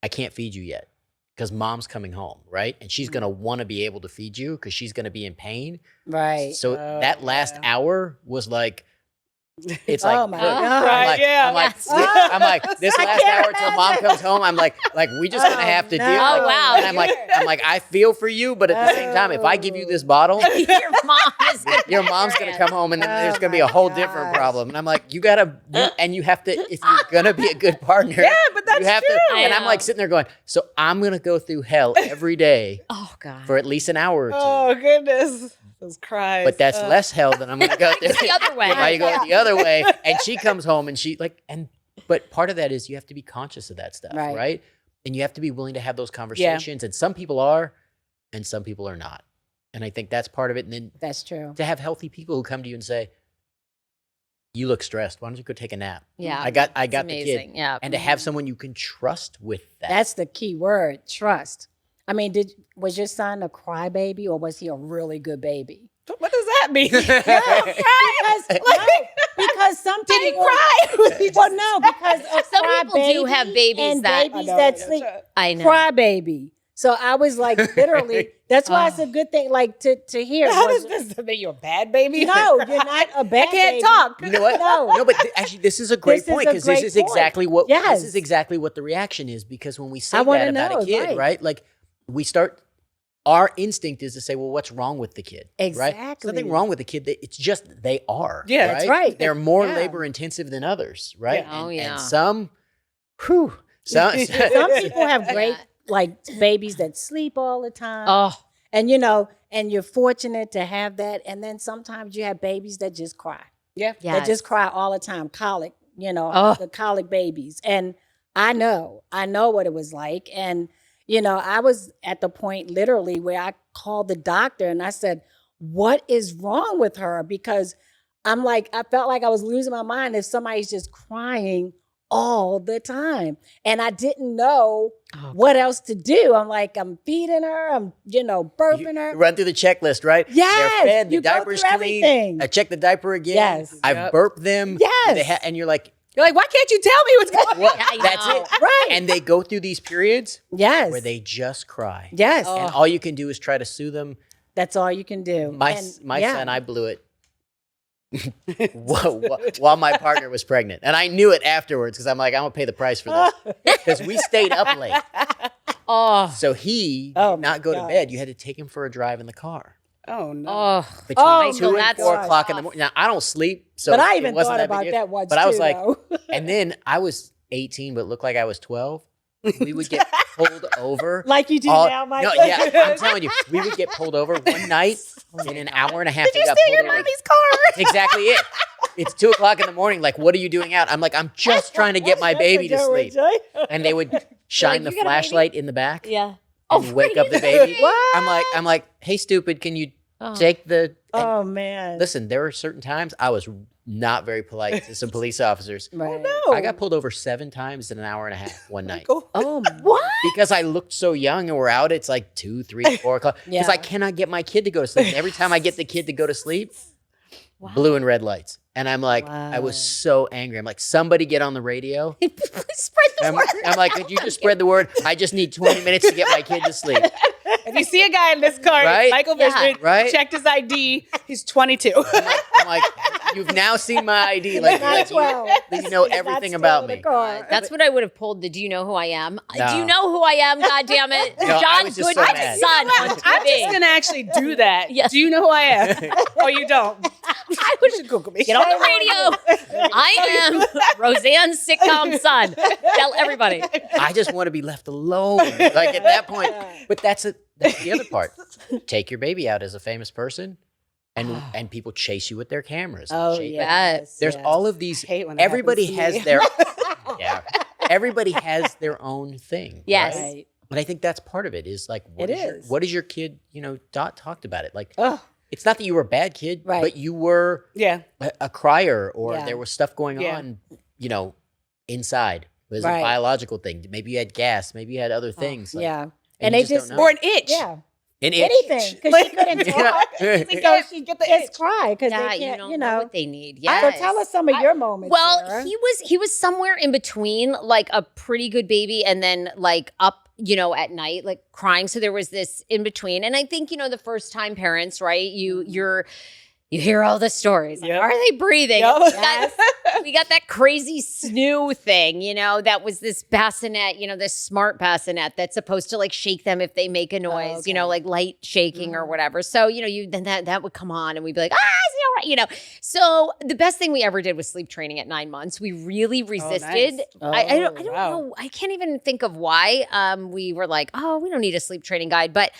I can't feed you yet because mom's coming home, right? And she's going to want to be able to feed you because she's going to be in pain. Right. So Oh, that last yeah. hour was like, it's Oh like, my look, God. Right, yeah. I'm like, this I last can't hour till mom imagine. comes home, I'm like we just gonna Oh, have to no. deal. Oh, wow. And I'm like, I feel for you, but at the same time, if I give you this bottle, Your mom is your mom's gonna come home and then Oh, there's gonna be a my whole different gosh. problem. And I'm like, you have to, if you're gonna be a good partner, Yeah, but that's you have true. to. And I'm like know. sitting there going, so I'm gonna go through hell every day Oh God. for at least an hour or two. Oh goodness, those cries. But that's less hell than I'm gonna go through. the other way. If I go the other way, and she comes home and but part of that is you have to be conscious of that stuff, Right. right? And you have to be willing to have those conversations. And some people are, and some people are not. And I think that's part of it. And then That's true. to have healthy people who come to you and say, you look stressed. Why don't you go take a nap? Yeah. I got the amazing. kid. Yeah. And to have someone you can trust with that. That's the key word, trust. I mean, was your son a crybaby or was he a really good baby? What does that mean? Because some Did he people cry? Well, no, because a Some cry people do baby have babies and that- babies I know, that yeah, sleep. I know. Cry baby. So I was like, literally. That's why it's a good thing, like to hear. How does this make you a bad baby? No, you're not a bad I can't baby. talk. You know what? No. but actually, this is a great This is point a because this great is point. exactly what Yes. this is exactly what the reaction is. Because when we say I wanna that about know, a kid, right? Like we start, our instinct is to say, "Well, what's wrong with the kid?" Right? There's Exactly. nothing wrong with the kid. It's just they are. Yeah, that's right. They're more Yeah. labor intensive than others, right? Yeah. Oh, And yeah. some, Some people have great Yeah. like babies that sleep all the time. Oh, And and you're fortunate to have that. And then sometimes you have babies that just cry. Yeah. That just cry all the time. Colic, Oh. the colic babies. And I know what it was like. And, I was at the point literally where I called the doctor and I said, what is wrong with her? Because I'm like, I felt like I was losing my mind if somebody's just crying all the time. And I didn't know what else to do. I'm like, I'm feeding her, I'm, burping her. You run through the checklist, right? Yes, They're fed, the you go diaper's through clean. everything. I check the diaper again. Yes. I've Yep. burped them. Yes. And you're like, You're like, why can't you tell me what's going on? what? Yeah, I That's know. it. Right. And they go through these periods Yes. where they just cry. Yes. And all you can do is try to soothe them. That's all you can do. My And, son, I blew it while my partner was pregnant. And I knew it afterwards because I'm like, I'm going to pay the price for this. Because we stayed up late. oh, So he Oh, did not go to my bed. You had to take him for a drive in the car. Oh, no. oh. Between Oh, 2 so and that's 4 rough. o'clock in the morning. Now, I don't sleep. So but I it even wasn't thought that about big. that once But I was too, like, though. and then I was 18, but looked like I was 12. We would get pulled over. like you do all- now, Mike. No, yeah, I'm telling you, we would get pulled over one night in an hour and a half. Did you steal your mommy's car? That's exactly it. It's 2 o'clock in the morning. Like, what are you doing out? I'm like, I'm just trying to get my baby to sleep. And they would shine the "You got a baby?" flashlight in the back Yeah. and wake up the baby. What? I'm like, hey, stupid, can you Oh. take the? and Oh man. listen, there were certain times I was not very polite to some police officers. Right. I got pulled over 7 times in an hour and a half one night. Oh, what? Because I looked so young and we're out, it's like 2, 3, 4 o'clock. Because Yeah. I cannot get my kid to go to sleep. And every time I get the kid to go to sleep, Wow. blue and red lights. And I'm like, I was Wow. so angry. I'm like, somebody get on the radio. Spread the word. I'm like, could you just spread the word? I just need 20 minutes to get my kid to sleep. If you see a guy in this car, Right? Michael Yeah. Fishman, Right? checked his ID. He's 22. I'm like, you've now seen my ID. Like, Not like, 12. you know Not everything still about in the me. car. That's what I would have pulled the "Do you know who I am?" No. Do you know who I am? God damn it, No, I John was just so Goodman's mad. son on TV. I'm just going to actually do that. Yes. Do you know who I am? Or you don't? I would You should Google me. get on the radio. I am Roseanne's sitcom son. Tell everybody. I just want to be left alone. Like at that point. But that's the other part. Take your baby out as a famous person, and people chase you with their cameras. Oh, Chase- yes. There's yes. all of these. I hate when that Everybody happens to has me. their. Yeah. Everybody has their own thing. Yes. Right? Right. But I think that's part of it. Is like It is. what is your kid? Dot talked about it. Like Oh, it's not that you were a bad kid, Right. but you were Yeah. a crier, or Yeah. there was stuff going Yeah. on. Inside. It was Right. a biological thing. Maybe you had gas. Maybe you had other things. Like, yeah. and And you they don't just- know. Or an itch. Yeah. An itch. Anything. Because she couldn't talk. Yeah. So she Get the just itch. cry because Yeah, they you can't, don't know what they need. So Yes. tell us some of your moments. Well, Sarah. he was somewhere in between, like a pretty good baby, and then like up, at night, like crying. So there was this in between, and I think the first time parents, right? You hear all the stories. Like, Yep. are they breathing? Yep. We got that crazy snoo thing, that was this bassinet, this smart bassinet that's supposed to like shake them if they make a noise, okay. like light shaking or whatever. So, then that would come on and we'd be like, So the best thing we ever did was sleep training at 9 months. We really resisted. nice. I don't wow. know. I can't even think of why we were like, oh, we don't need a sleep training guide. But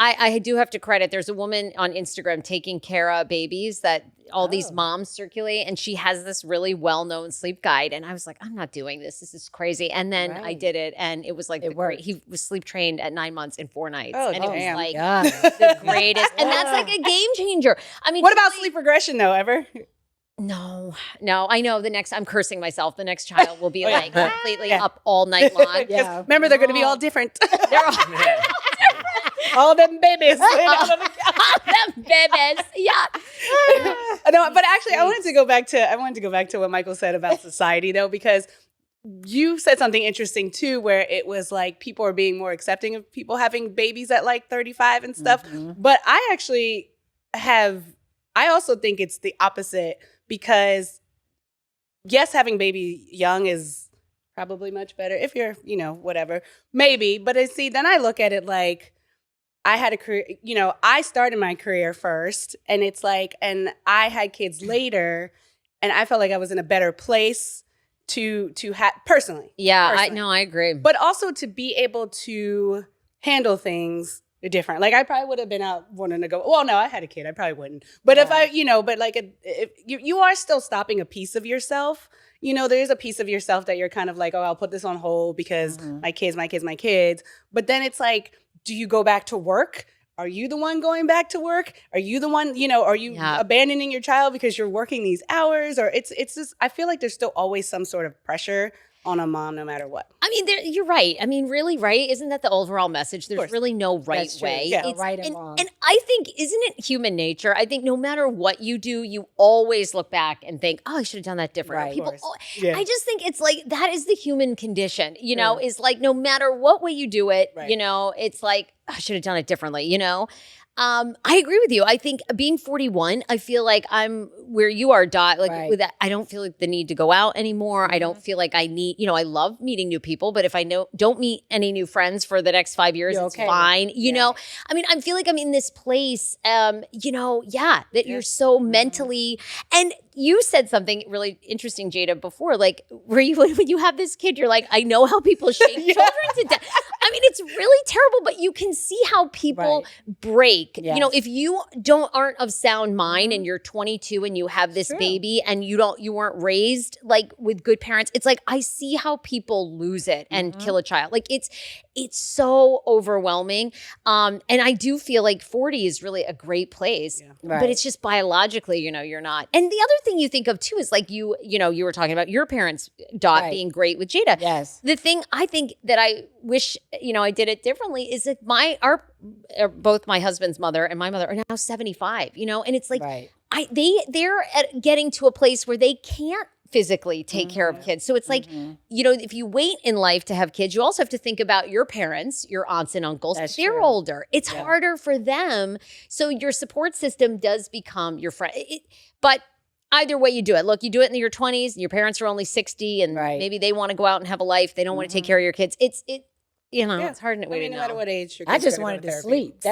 I do have to credit, there's a woman on Instagram taking care of babies that all these moms circulate, and she has this really well-known sleep guide. And I was like, I'm not doing this. This is crazy. And then I Right. did it, and it was like It worked. he was sleep trained at 9 months in 4 nights. Oh, and it was damn. like God. the greatest. And that's like a game changer. I mean, What about sleep regression, though, ever? No, I know I'm cursing myself. The next child will be like completely up all night long. Yeah. Remember, they're going to be all different. They're all, all them babies. all them babies. Yeah. No, but actually, I wanted to go back to what Michael said about society, though, because you said something interesting too, where it was like people are being more accepting of people having babies at like 35 and stuff. But I also think it's the opposite, because yes, having baby young is probably much better if you're, whatever, maybe. But then I look at it like, I had a career, I started my career first, and it's like, and I had kids later, and I felt like I was in a better place to have personally. Yeah, I agree. But also to be able to handle things different. Like I probably would have been out wanting to go, well, no, I had a kid. I probably wouldn't. But if if you are still stopping a piece of yourself, there's a piece of yourself that you're kind of like, oh, I'll put this on hold because my kids. But then it's like, do you go back to work? Are you the one going back to work? Are you the one, are you abandoning your child because you're working these hours? Or it's just, I feel like there's still always some sort of pressure on a mom, no matter what. I mean, you're right. I mean, really, right? Isn't that the overall message? There's really no right way. Yeah. Right and wrong. And I think, isn't it human nature? I think no matter what you do, you always look back and think, oh, I should have done that different. Right. I just think it's like, that is the human condition, is like, no matter what way you do it, it's like, I should have done it differently, I agree with you. I think being 41, I feel like I'm where you are, Dot. Like with that, I don't feel like the need to go out anymore. I don't feel like I need, I love meeting new people, but if I don't meet any new friends for the next 5 years, it's fine. You know, I mean, I feel like I'm in this place, that you're so mentally, and you said something really interesting, Jada, before, like where when you have this kid, you're like, I know how people shake children to death. I mean, it's really terrible, but you can see how people break. Yes. If you aren't of sound mind and you're 22 and you have this baby and you weren't raised like with good parents, it's like, I see how people lose it and kill a child. Like it's so overwhelming. And I do feel like 40 is really a great place, but it's just biologically, you're not. And the other thing you think of too is like you were talking about your parents, Dot, being great with Jada. Yes. The thing I think that I wish, I did it differently is that both my husband's mother and my mother are now 75, and it's like, they're getting to a place where they can't physically take care of kids. So it's like, if you wait in life to have kids, you also have to think about your parents, your aunts and uncles. They're older. It's harder for them. So your support system does become your friend. But either way you do it. Look, you do it in your 20s, and your parents are only 60, and maybe they want to go out and have a life. They don't want to take care of your kids. It's hard in a way to know. No matter what age, I just wanted to sleep.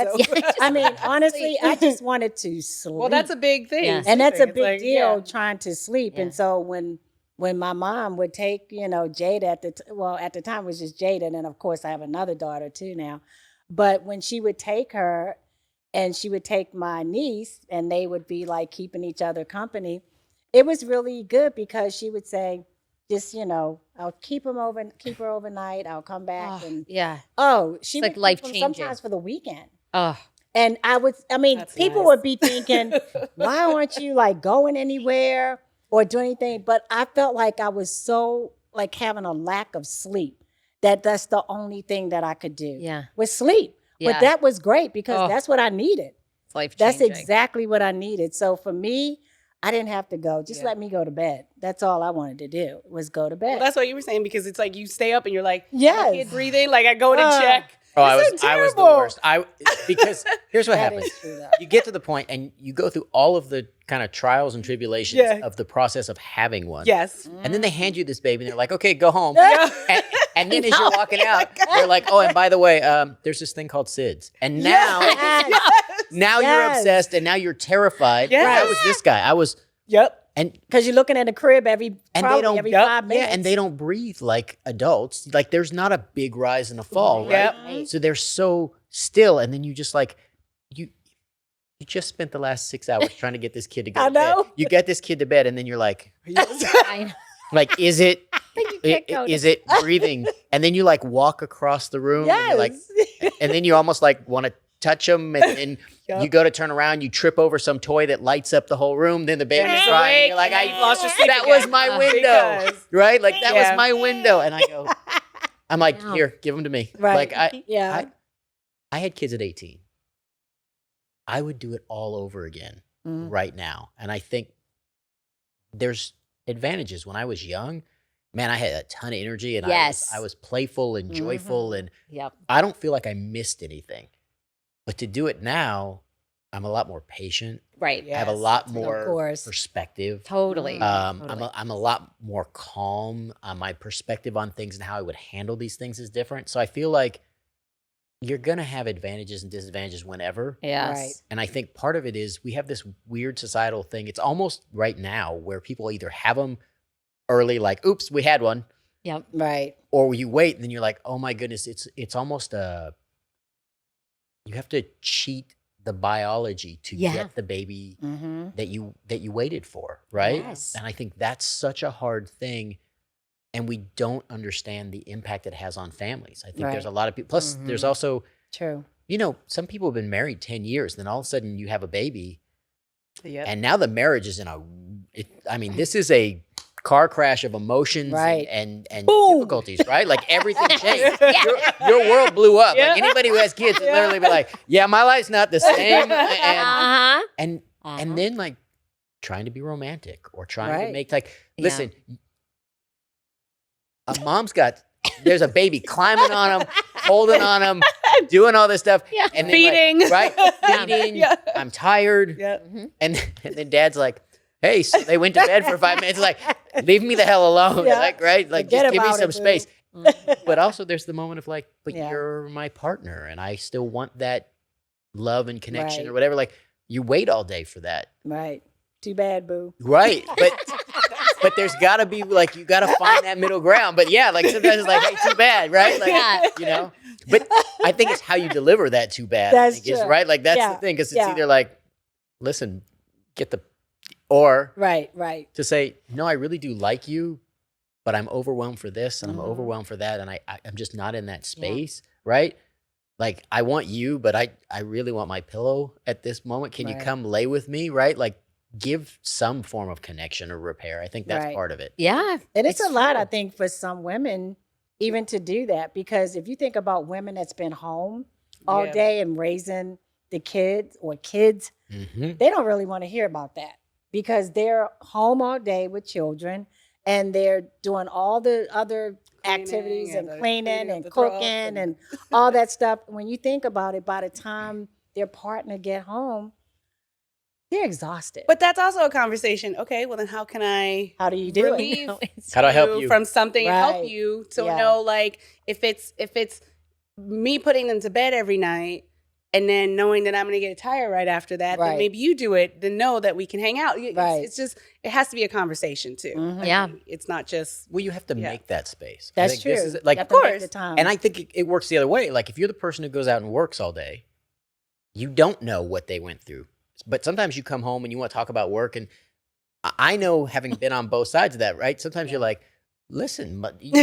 I mean, honestly, I just wanted to sleep. Well, that's a big thing. Yeah. And that's a big deal, trying to sleep. Yeah. And so when my mom would take, Jada at the time it was just Jada. And then, of course, I have another daughter too now. But when she would take her and she would take my niece and they would be like keeping each other company, it was really good because she would say, just, I'll keep her overnight. I'll come back. She like would life keep them changing. sometimes for the weekend. Oh. And people would be thinking, why aren't you like going anywhere or doing anything? But I felt like I was so like having a lack of sleep that's the only thing that I could do was sleep. Yeah. But that was great because that's what I needed. It's life-changing. That's exactly what I needed. So for me, I didn't have to go. Just let me go to bed. That's all I wanted to do was go to bed. Well, that's what you were saying, because it's like you stay up and you're like, my kid breathing. Like I go to check. Oh, I was the worst. Because here's what happens. You get to the point and you go through all of the kind of trials and tribulations of the process of having one. Yes. And then they hand you this baby and they're like, okay, go home. And then as you're walking out, they're like, oh, and by the way, there's this thing called SIDS. And now, you're obsessed and now you're terrified. Yes. I was this guy. I was. Yep. And because you're looking at a crib every 5 minutes. Yeah, and they don't breathe like adults. Like there's not a big rise and a fall, right? Yep. So they're so still, and then you just like you just spent the last 6 hours trying to get this kid to go to bed. You get this kid to bed, and then you're like, like, is it breathing? And then you like walk across the room, and, you're like, and then you almost like want to touch them, and Yep. You go to turn around, you trip over some toy that lights up the whole room, then the baby's Baby's crying. awake, You're like, and then you lost your sleep that again. was my window, Because- right? Like that Yeah. was my window. And I go, I'm like, Wow. here, give them to me. Right. Like Yeah. I had kids at 18. I would do it all over again Mhm. right now. And I think there's advantages. When I was young, man, I had a ton of energy and Yes. I was playful and joyful, and Yep. I don't feel like I missed anything. But to do it now, I'm a lot more patient. Right. Yeah. I have a Yes, lot of more course. perspective. Totally. I'm a lot more calm. My perspective on things and how I would handle these things is different. So I feel like you're gonna have advantages and disadvantages whenever. Yes. Right. And I think part of it is we have this weird societal thing. It's almost right now where people either have them early, like, oops, we had one, Yep. Right. or you wait and then you're like, oh my goodness, it's almost you have to cheat the biology to Yeah. get the baby Mm-hmm. that you waited for, right? Yes. And I think that's such a hard thing, and we don't understand the impact it has on families. I think there's a Right. lot of people. Plus, there's also, True. some people have been married 10 years, then all of a sudden you have a baby, Yep. and now the marriage is this is a car crash of emotions Right. and Boom. difficulties, right? Like everything changed. Yeah. Your world blew up. Yeah. Like anybody who has kids would Yeah. literally be like, yeah, my life's not the same. Uh-huh. And Uh-huh. and then like trying to be romantic or trying to Right. make like, Yeah. listen, a mom's there's a baby climbing on him, holding on him, doing all this stuff. Yeah. And then, Feeding. Like, right? Feeding. Yeah. I'm tired. Yeah. Mhm. And then dad's like, hey, so they went to bed for 5 minutes. Like, leave me the hell alone. Yeah. Like, right? Like, Forget just give me about some it, boo. space. Mhm. But also there's the moment of like, but Yeah. you're my partner and I still want that love and connection Right. or whatever. Like, you wait all day for that. Right. Too bad, boo. Right. But there's gotta be like, you gotta find that middle ground. But yeah, like sometimes it's like, hey, too bad, right? Like, Yeah. But I think it's how you deliver that too bad. That's I think is true. right. Like that's Yeah. the thing. Cause it's Yeah. either like, listen, or Right. Right. to say, no, I really do like you, but I'm overwhelmed for this and I'm Mhm. overwhelmed for that. And I'm just not in that space. Right. Like I want you, but I really want my pillow at this moment. Can you Right. come lay with me? Right. Like give some form of connection or repair. I think that's Right. part of it. Yeah. And it's a lot, true. I think, for some women even to do that, because if you think about women that's been home all Yeah. day and raising the kids or kids, Mm-hmm. they don't really want to hear about that because they're home all day with children and they're doing all the other activities and the cleaning of and the truck cooking and all that stuff. When you think about it, by the time their partner get home, they're exhausted. But that's also a conversation. Okay, well then how can I how do you do it? relieve How do I help you? from something and help Right. you to Yeah. know, like, if it's me putting them to bed every night and then knowing that I'm going to get tired right after that, then Right. maybe you do it, then know that we can hang out. Right. It's just, it has to be a conversation too. Mhm. Yeah. It's not just, Well, you have to Yeah. make that space. I That's think true. this is You like, have to make course. the time. and I think it works the other way. Like if you're the person who goes out and works all day, you don't know what they went through. But sometimes you come home and you want to talk about work. And I know, having been on both sides of that, right? Sometimes you're like, listen, but you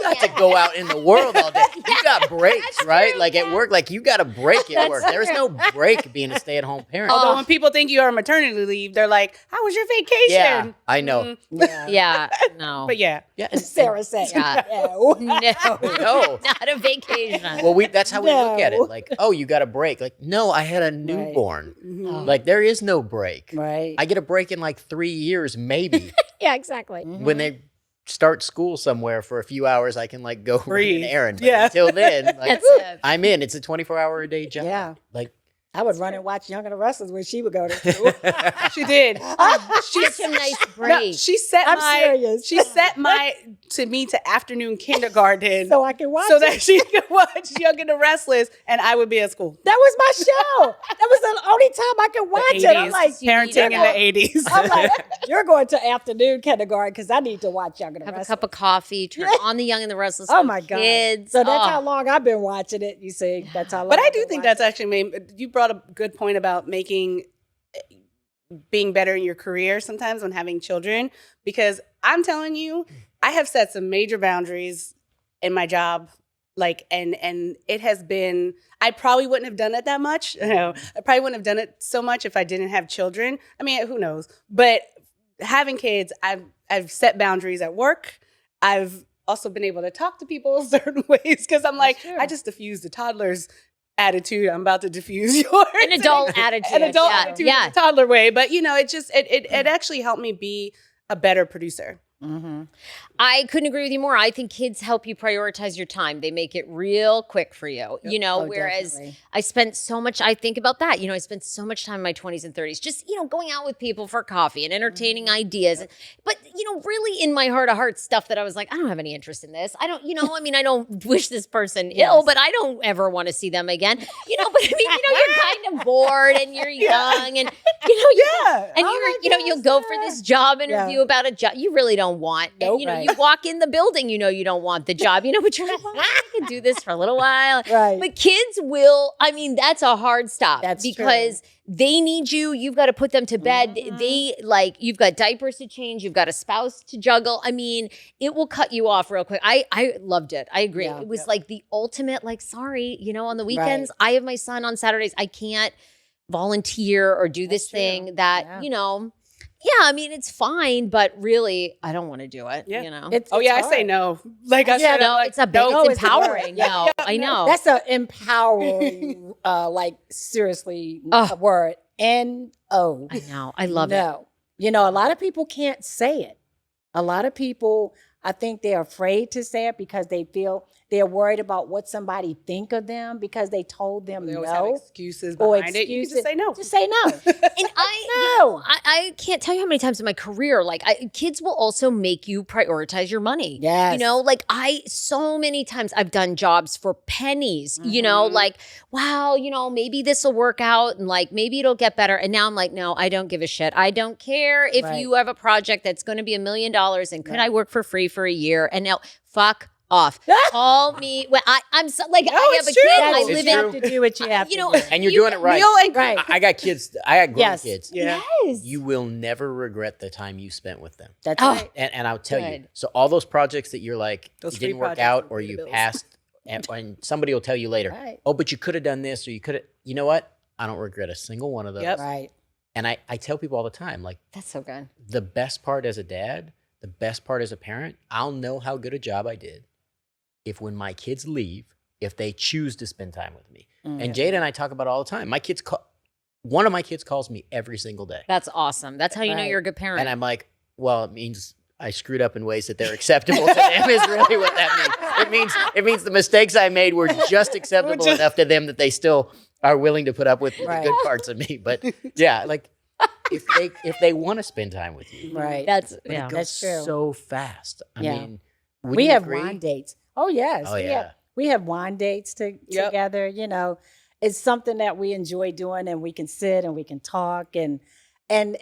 got to go out in the world all day. You got breaks, That's right? true, Like at yeah. work, like you got a break at That's work. There's no break being a stay-at-home parent. although Oh. when people think you are on maternity leave, they're like, how was your vacation? Yeah, I know. Mhm. yeah. Yeah. No. But yeah. Yeah, Sarah said, Yeah. no. No. No. Not a vacation. Well, that's how we look at No. it. Like, oh, you got a break. Like, no, I had a newborn. Mhm. Like, there is no break. Right. I get a break in like 3 years, maybe. Yeah, exactly. When they start school somewhere for a few hours, I can like go run Breathe. an errand. But Yeah. until then, like, That's woo, it. I'm in. It's a 24-hour a day job. Yeah. Like, I would run and watch Young and the Restless when she would go to school. She did. Such a nice No, break. she set I'm my serious. she set my to me to afternoon kindergarten so I can watch so it. that she could watch Young and the Restless and I would be at school. That was my show. That was the only time I could watch it. I'm 80s. like, Parenting in the 80s. I'm like, you're going to afternoon kindergarten because I need to watch Young and the Have a Restless. cup of coffee, turn on the Young and the Restless. Oh with my God. Kids. So that's Oh. how long I've been watching it. You see, that's how long. But I I've do been think watching that's actually made you brought a good point about being better in your career sometimes when having children, because I'm telling you, I have set some major boundaries in my job Like, and it has been, I probably wouldn't have done it that much. I probably wouldn't have done it so much if I didn't have children. I mean, who knows? But having kids, I've set boundaries at work. I've also been able to talk to people certain ways because I'm like, I just diffused the toddler's attitude. I'm about to diffuse yours. An adult attitude. An adult attitude in a toddler way. But, you know, it actually helped me be a better producer. Mm-hmm. I couldn't agree with you more. I think kids help you prioritize your time. They make it real quick for you, you know, whereas definitely. I spent so much, I think about that, you know, I spent so much time in my 20s and 30s, just, you know, going out with people for coffee and entertaining ideas. But, you know, really in my heart of hearts, stuff that I was like, I don't have any interest in this. I don't, you know, I mean, I don't wish this person ill, but I don't ever want to see them again. You know, but I mean, you know, you're kind of bored and you're young and, you know, and you know, you'll go for this job interview about a job you really don't want. And, you know, you walk in the building, you know, you don't want the job, you know, but you're like, well, I can do this for a little while. Right. But kids will, I mean, that's a hard stop. That's because they need you. You've got to put them to bed. They like, you've got diapers to change. You've got a spouse to juggle. I mean, it will cut you off real quick. I loved it. I agree. Yeah. It was like the ultimate, like, sorry, you know, on the weekends, I have my son on Saturdays. I can't volunteer or do this thing that, you know, I mean, it's fine, but really, I don't want to do it, you know? It's I hard. say no. Like I said, no, like, it's a big, it's empowering. Yeah. No, I know. That's an empowering, like seriously a word. N-O. I know. I love it. No. You know, a lot of people can't say it. A lot of people, I think they're afraid to say it because they feel they're worried about what somebody think of them because they told them they no. always have excuses behind it. You can just say no. Just say no. And I can't tell you how many times in my career, like kids will also make you prioritize your money. Yes. You know, like so many times I've done jobs for pennies, you know, like, wow, you know, maybe this will work out and like, maybe it'll get better. And now I'm like, no, I don't give a shit. I don't care if you have a project that's going to be $1 million and could I work for free for a year? And now fuck off. Call me when I'm so, like, I have a kid. I live you have to do what you have you to know, do. And you're doing it right. Right. I got kids. I got grown kids. Yeah. Yes. You will never regret the time you spent with them. That's right. And I'll tell you. Good. So all those projects that you're like, Those you free didn't work projects out will or pay the you bills. passed, and somebody will tell you later, Right. oh, but you could have done this or you could have, you know what? I don't regret a single one of those. Right. And I tell people all the time, like, That's so good. the best part as a dad, the best part as a parent, I'll know how good a job I did if when my kids leave, if they choose to spend time with me. And Jada and I talk about it all the time. One of my kids calls me every single day. That's awesome. That's how you know you're a good parent. And I'm like, well, it means I screwed up in ways that they're acceptable to them is really what that means. It means the mistakes I made were just acceptable enough to them that they still are willing to put up with the good parts of me. But yeah, like if they want to spend time with you, Right. That's but it goes That's true. so fast. I mean, would We you have agree? wine dates. Oh, yes. Oh, yeah. We have wine dates together. You know, it's something that we enjoy doing, and we can sit and we can talk. And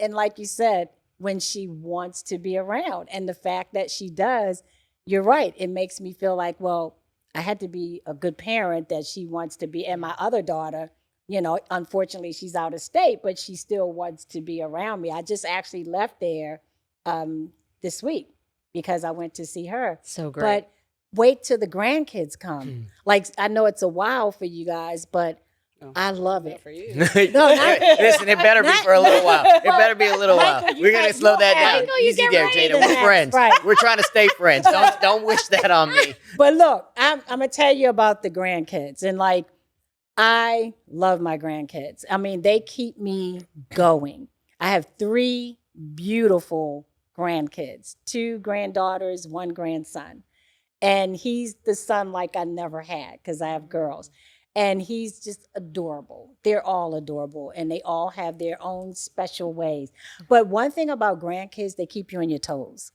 like you said, when she wants to be around and the fact that she does, you're right. It makes me feel like, well, I had to be a good parent that she wants to be. And my other daughter, you know, unfortunately, she's out of state, but she still wants to be around me. I just actually left there this week because I went to see her. so great. But wait till the grandkids come. Like, I know it's a while for you guys, but I love it. For you. Listen, it better be for a little while. It better be a little while. Michael, you We're gonna guys slow know that how- down. Michael, you Easy get there, ready Jada. to We're next, friends. right. We're trying to stay friends. Don't wish that on me. But look, I'm gonna tell you about the grandkids, and like, I love my grandkids. I mean, they keep me going. I have 3 beautiful grandkids, 2 granddaughters, 1 grandson, and he's the son like I never had because I have girls. And he's just adorable. They're all adorable, and they all have their own special ways. But one thing about grandkids, they keep you on your toes.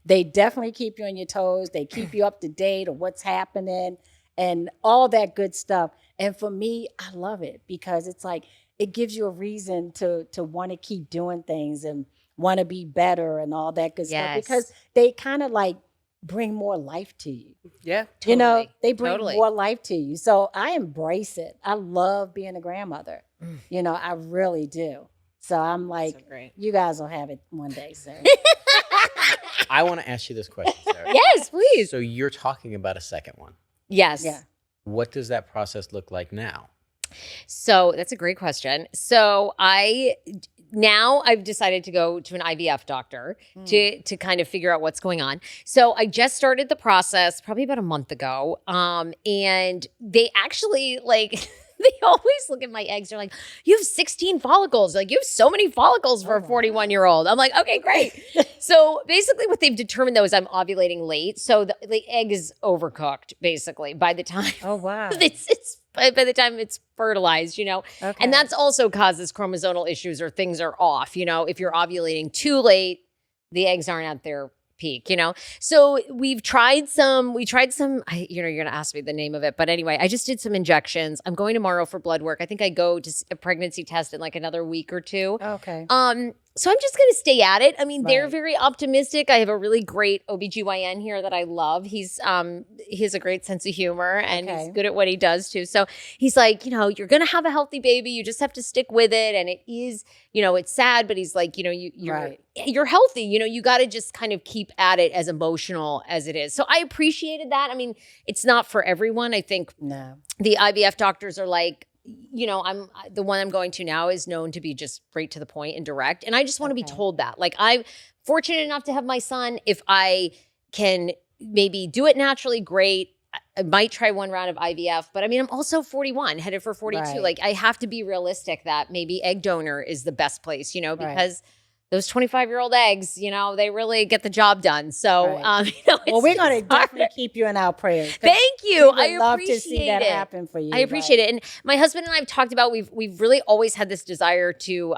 They definitely keep you on your toes. They keep you up to date on what's happening and all that good stuff. And for me, I love it because it's like it gives you a reason to want to keep doing things and want to be better and all that good stuff because they kind of like bring more life to you. Yeah. You know, they bring Totally. more life to you. So I embrace it. I love being a grandmother. You know, I really do. So I'm like, So great. you guys will have it one day, sir. I want to ask you this question, Sarah. yes, please. So you're talking about a second one. Yes. Yeah. What does that process look like now? So that's a great question. So I've decided to go to an IVF doctor to kind of figure out what's going on. So I just started the process probably about a month ago. And they actually like they always look at my eggs. They're like, you have 16 follicles. Like, you have so many follicles for a 41-year-old. I'm like, okay, great. So basically what they've determined, though, is I'm ovulating late. So the egg is overcooked, basically, by the time Oh, wow. it's by the time it's fertilized, you know. Okay. And that's also causes chromosomal issues or things are off, you know. If you're ovulating too late, the eggs aren't at their peak, you know. So we tried some, you're going to ask me the name of it, but anyway, I just did some injections. I'm going tomorrow for blood work. I think I go to a pregnancy test in like another week or two. Okay. So I'm just going to stay at it. I mean, they're Right. very optimistic. I have a really great OBGYN here that I love. He has a great sense of humor and he's Okay. good at what he does too. So he's like, you know, you're going to have a healthy baby. You just have to stick with it. And it is, you know, it's sad, but he's like, you know, Right. you're healthy. You know, you got to just kind of keep at it as emotional as it is. So I appreciated that. I mean, it's not for everyone. I think No. the IVF doctors are like, you know, the one I'm going to now is known to be just straight to the point and direct. And I just want to be Okay. told that. Like, I'm fortunate enough to have my son. If I can maybe do it naturally, great. I might try one round of IVF, but I mean, I'm also 41, headed for 42. Right. Like, I have to be realistic that maybe egg donor is the best place, you know, Right. because those 25-year-old eggs, you know, they really get the job done. So, Right. you know, Well, we're going to it's hard. definitely keep you in our prayers. 'cause Thank we you. would I love appreciate to see that it. happen for you. I appreciate it. And my husband and I have talked about we've really always had this desire to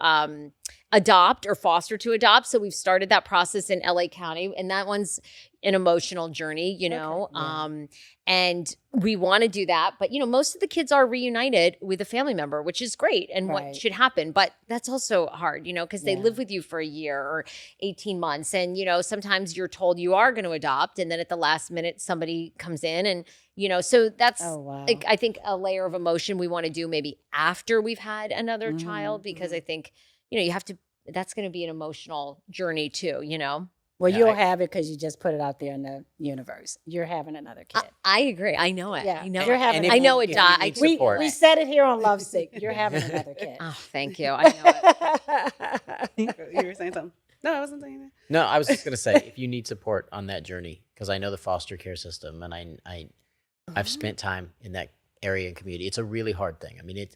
adopt or foster to adopt. So we've started that process in LA County, and that one's an emotional journey, you know. Okay, yeah. And we want to do that, but you know, most of the kids are reunited with a family member, which is great and what Right. should happen. But that's also hard, you know, because they Yeah. live with you for a year or 18 months, and you know, sometimes you're told you are going to adopt, and then at the last minute somebody comes in, and you know, so that's Oh, wow. like, I think a layer of emotion we want to do maybe after we've had another Mhm, child, because I think, you know, you have to, that's going to be an emotional journey too, you know? Well, Yeah, you'll I- have it because you just put it out there in the universe. You're having another kid. I agree. I know it. Yeah, I know you're it. having if I you- know if it, you Di. need we support. we said it here on Lovesick. You're having another kid. Oh, thank you. I know it. You were saying something. No, I wasn't saying that. No, I was just gonna say, if you need support on that journey, because I know the foster care system, and I've spent time in that area and community. It's a really hard thing. I mean, it's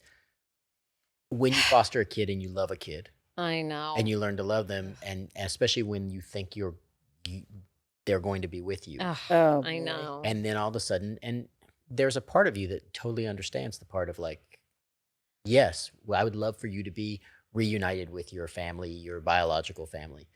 when you foster a kid and you love a kid I know. and you learn to love them, and especially when you think they're going to be with you, Ugh, Oh, I boy. know. and then all of a sudden, and there's a part of you that totally understands the part of like, yes, well, I would love for you to be reunited with your family, your biological family.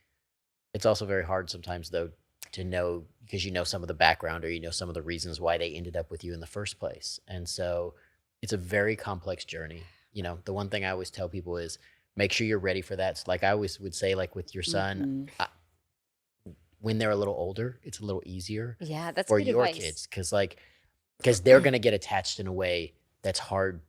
It's also very hard sometimes, though, to know, because you know some of the background or you know some of the reasons why they ended up with you in the first place. And so it's a very complex journey. You know, the one thing I always tell people is make sure you're ready for that. So like I always would say, like with your son, Mhm. when they're a little older, it's a little easier Yeah, that's for good your advice. kids, because they're going to get attached in a way that's hard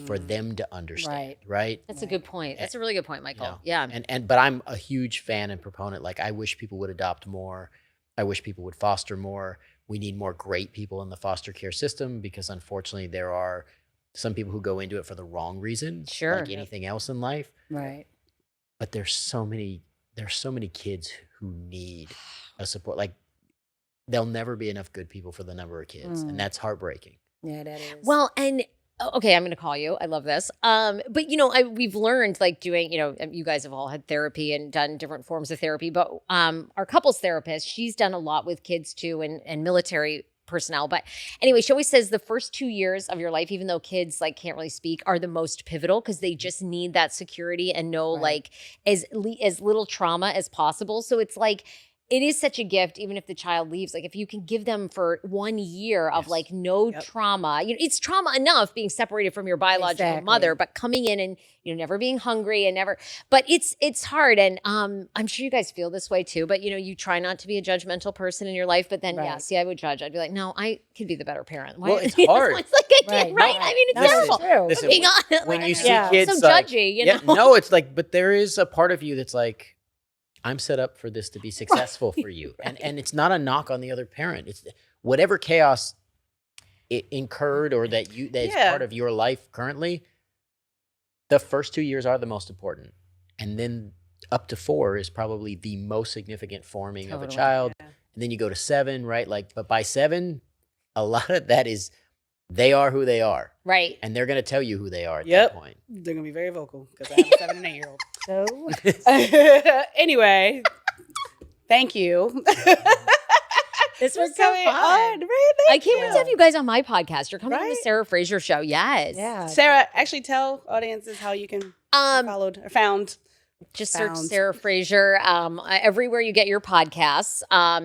for Mm. them to understand, right? That's a good point. That's a really good point, Michael. know, Yeah. But I'm a huge fan and proponent. Like, I wish people would adopt more. I wish people would foster more. We need more great people in the foster care system, because unfortunately there are some people who go into it for the wrong reason, Sure. like anything else in life. Right. But there's so many kids who need a support. Like, there'll never be enough good people for the number of kids, Mm. and that's heartbreaking. Yeah, that is. Well, and okay, I'm going to call you. I love this. But you know, we've learned, like, doing, you know, you guys have all had therapy and done different forms of therapy, but our couples therapist, she's done a lot with kids too, and military personnel. But anyway, she always says the first 2 years of your life, even though kids like can't really speak, are the most pivotal, because they just need that security and know Right. like as little trauma as possible. So it's like, it is such a gift, even if the child leaves. Like, if you can give them for 1 year of Yes. like no Yep. trauma, you know, it's trauma enough being separated from your biological Exactly. mother, but coming in and, you know, never being hungry and never, but it's hard. And I'm sure you guys feel this way too, but you know, you try not to be a judgmental person in your life, but then, yeah, Right. see, I would judge. I'd be like, no, I could be the better parent. Why? Well, it's You know, hard. It's like, I can't, Right. right? I mean, it's No, it's terrible. true. Listen, Being honest, when you like, see Yeah. kids so like, judgy, you yeah, know? no, it's like, but there is a part of you that's like, I'm set up for this to be successful for you. And it's not a knock on the other parent. It's whatever chaos incurred or that is Yeah. part of your life currently, the first 2 years are the most important. And then up to 4 is probably the most significant forming of a Totally, child. And then you go to 7, right? Like, but by 7, a lot of that is they are who they are. Right. And they're going to tell you who they are at Yep. that point. They're going to be very vocal because I have a 7 and 8-year-old. So Anyway, thank you. This was for so coming fun. on. Right? I can't wait to have you guys on my podcast. You're coming on the Right? Sarah Fraser Show. Yes. yeah. Sarah, actually tell audiences how you can be followed or found. Just search Found. Sarah Fraser everywhere you get your podcasts.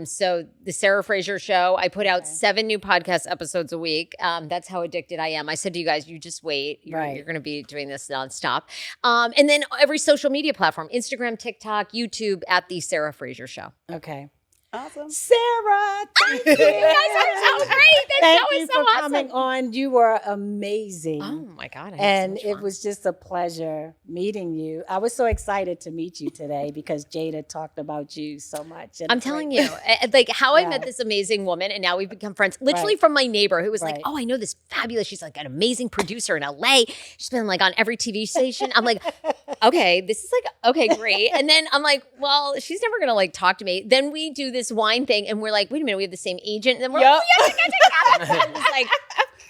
So the Sarah Fraser Show, I put out 7 new podcast episodes a week. That's how addicted I am. I said to you guys, you just wait. You're going to be doing this nonstop. And then every social media platform, Instagram, TikTok, YouTube, at the Sarah Fraser Show. Okay. Awesome. Sarah, thank you. You guys are so great. That Thank show you is for so awesome. coming on. You were amazing. Oh my God. I had And so much it fun. was just a pleasure meeting you. I was so excited to meet you today because Jada talked about you so much. And I'm it's telling like- you, like how I Yeah. met this amazing woman and now we've become friends, literally Right. from my neighbor who was like, Right. oh, I know this fabulous. She's like an amazing producer in LA. She's been like on every TV station. I'm like, okay, this is like, okay, great. And then I'm like, well, she's never going to like talk to me. Then we do this wine thing and we're like, wait a minute, we have the same agent. And then we're Yep. like, we have to get together. It's like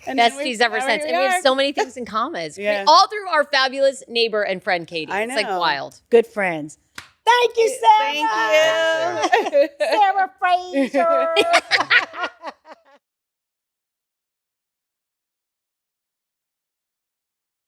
And then besties ever since. And we have so many things in common. It's great. Yeah. All through our fabulous neighbor and friend, Katie. I It's like know. wild. Good friends. Thank you, Sarah. Thank you. Sarah Fraser.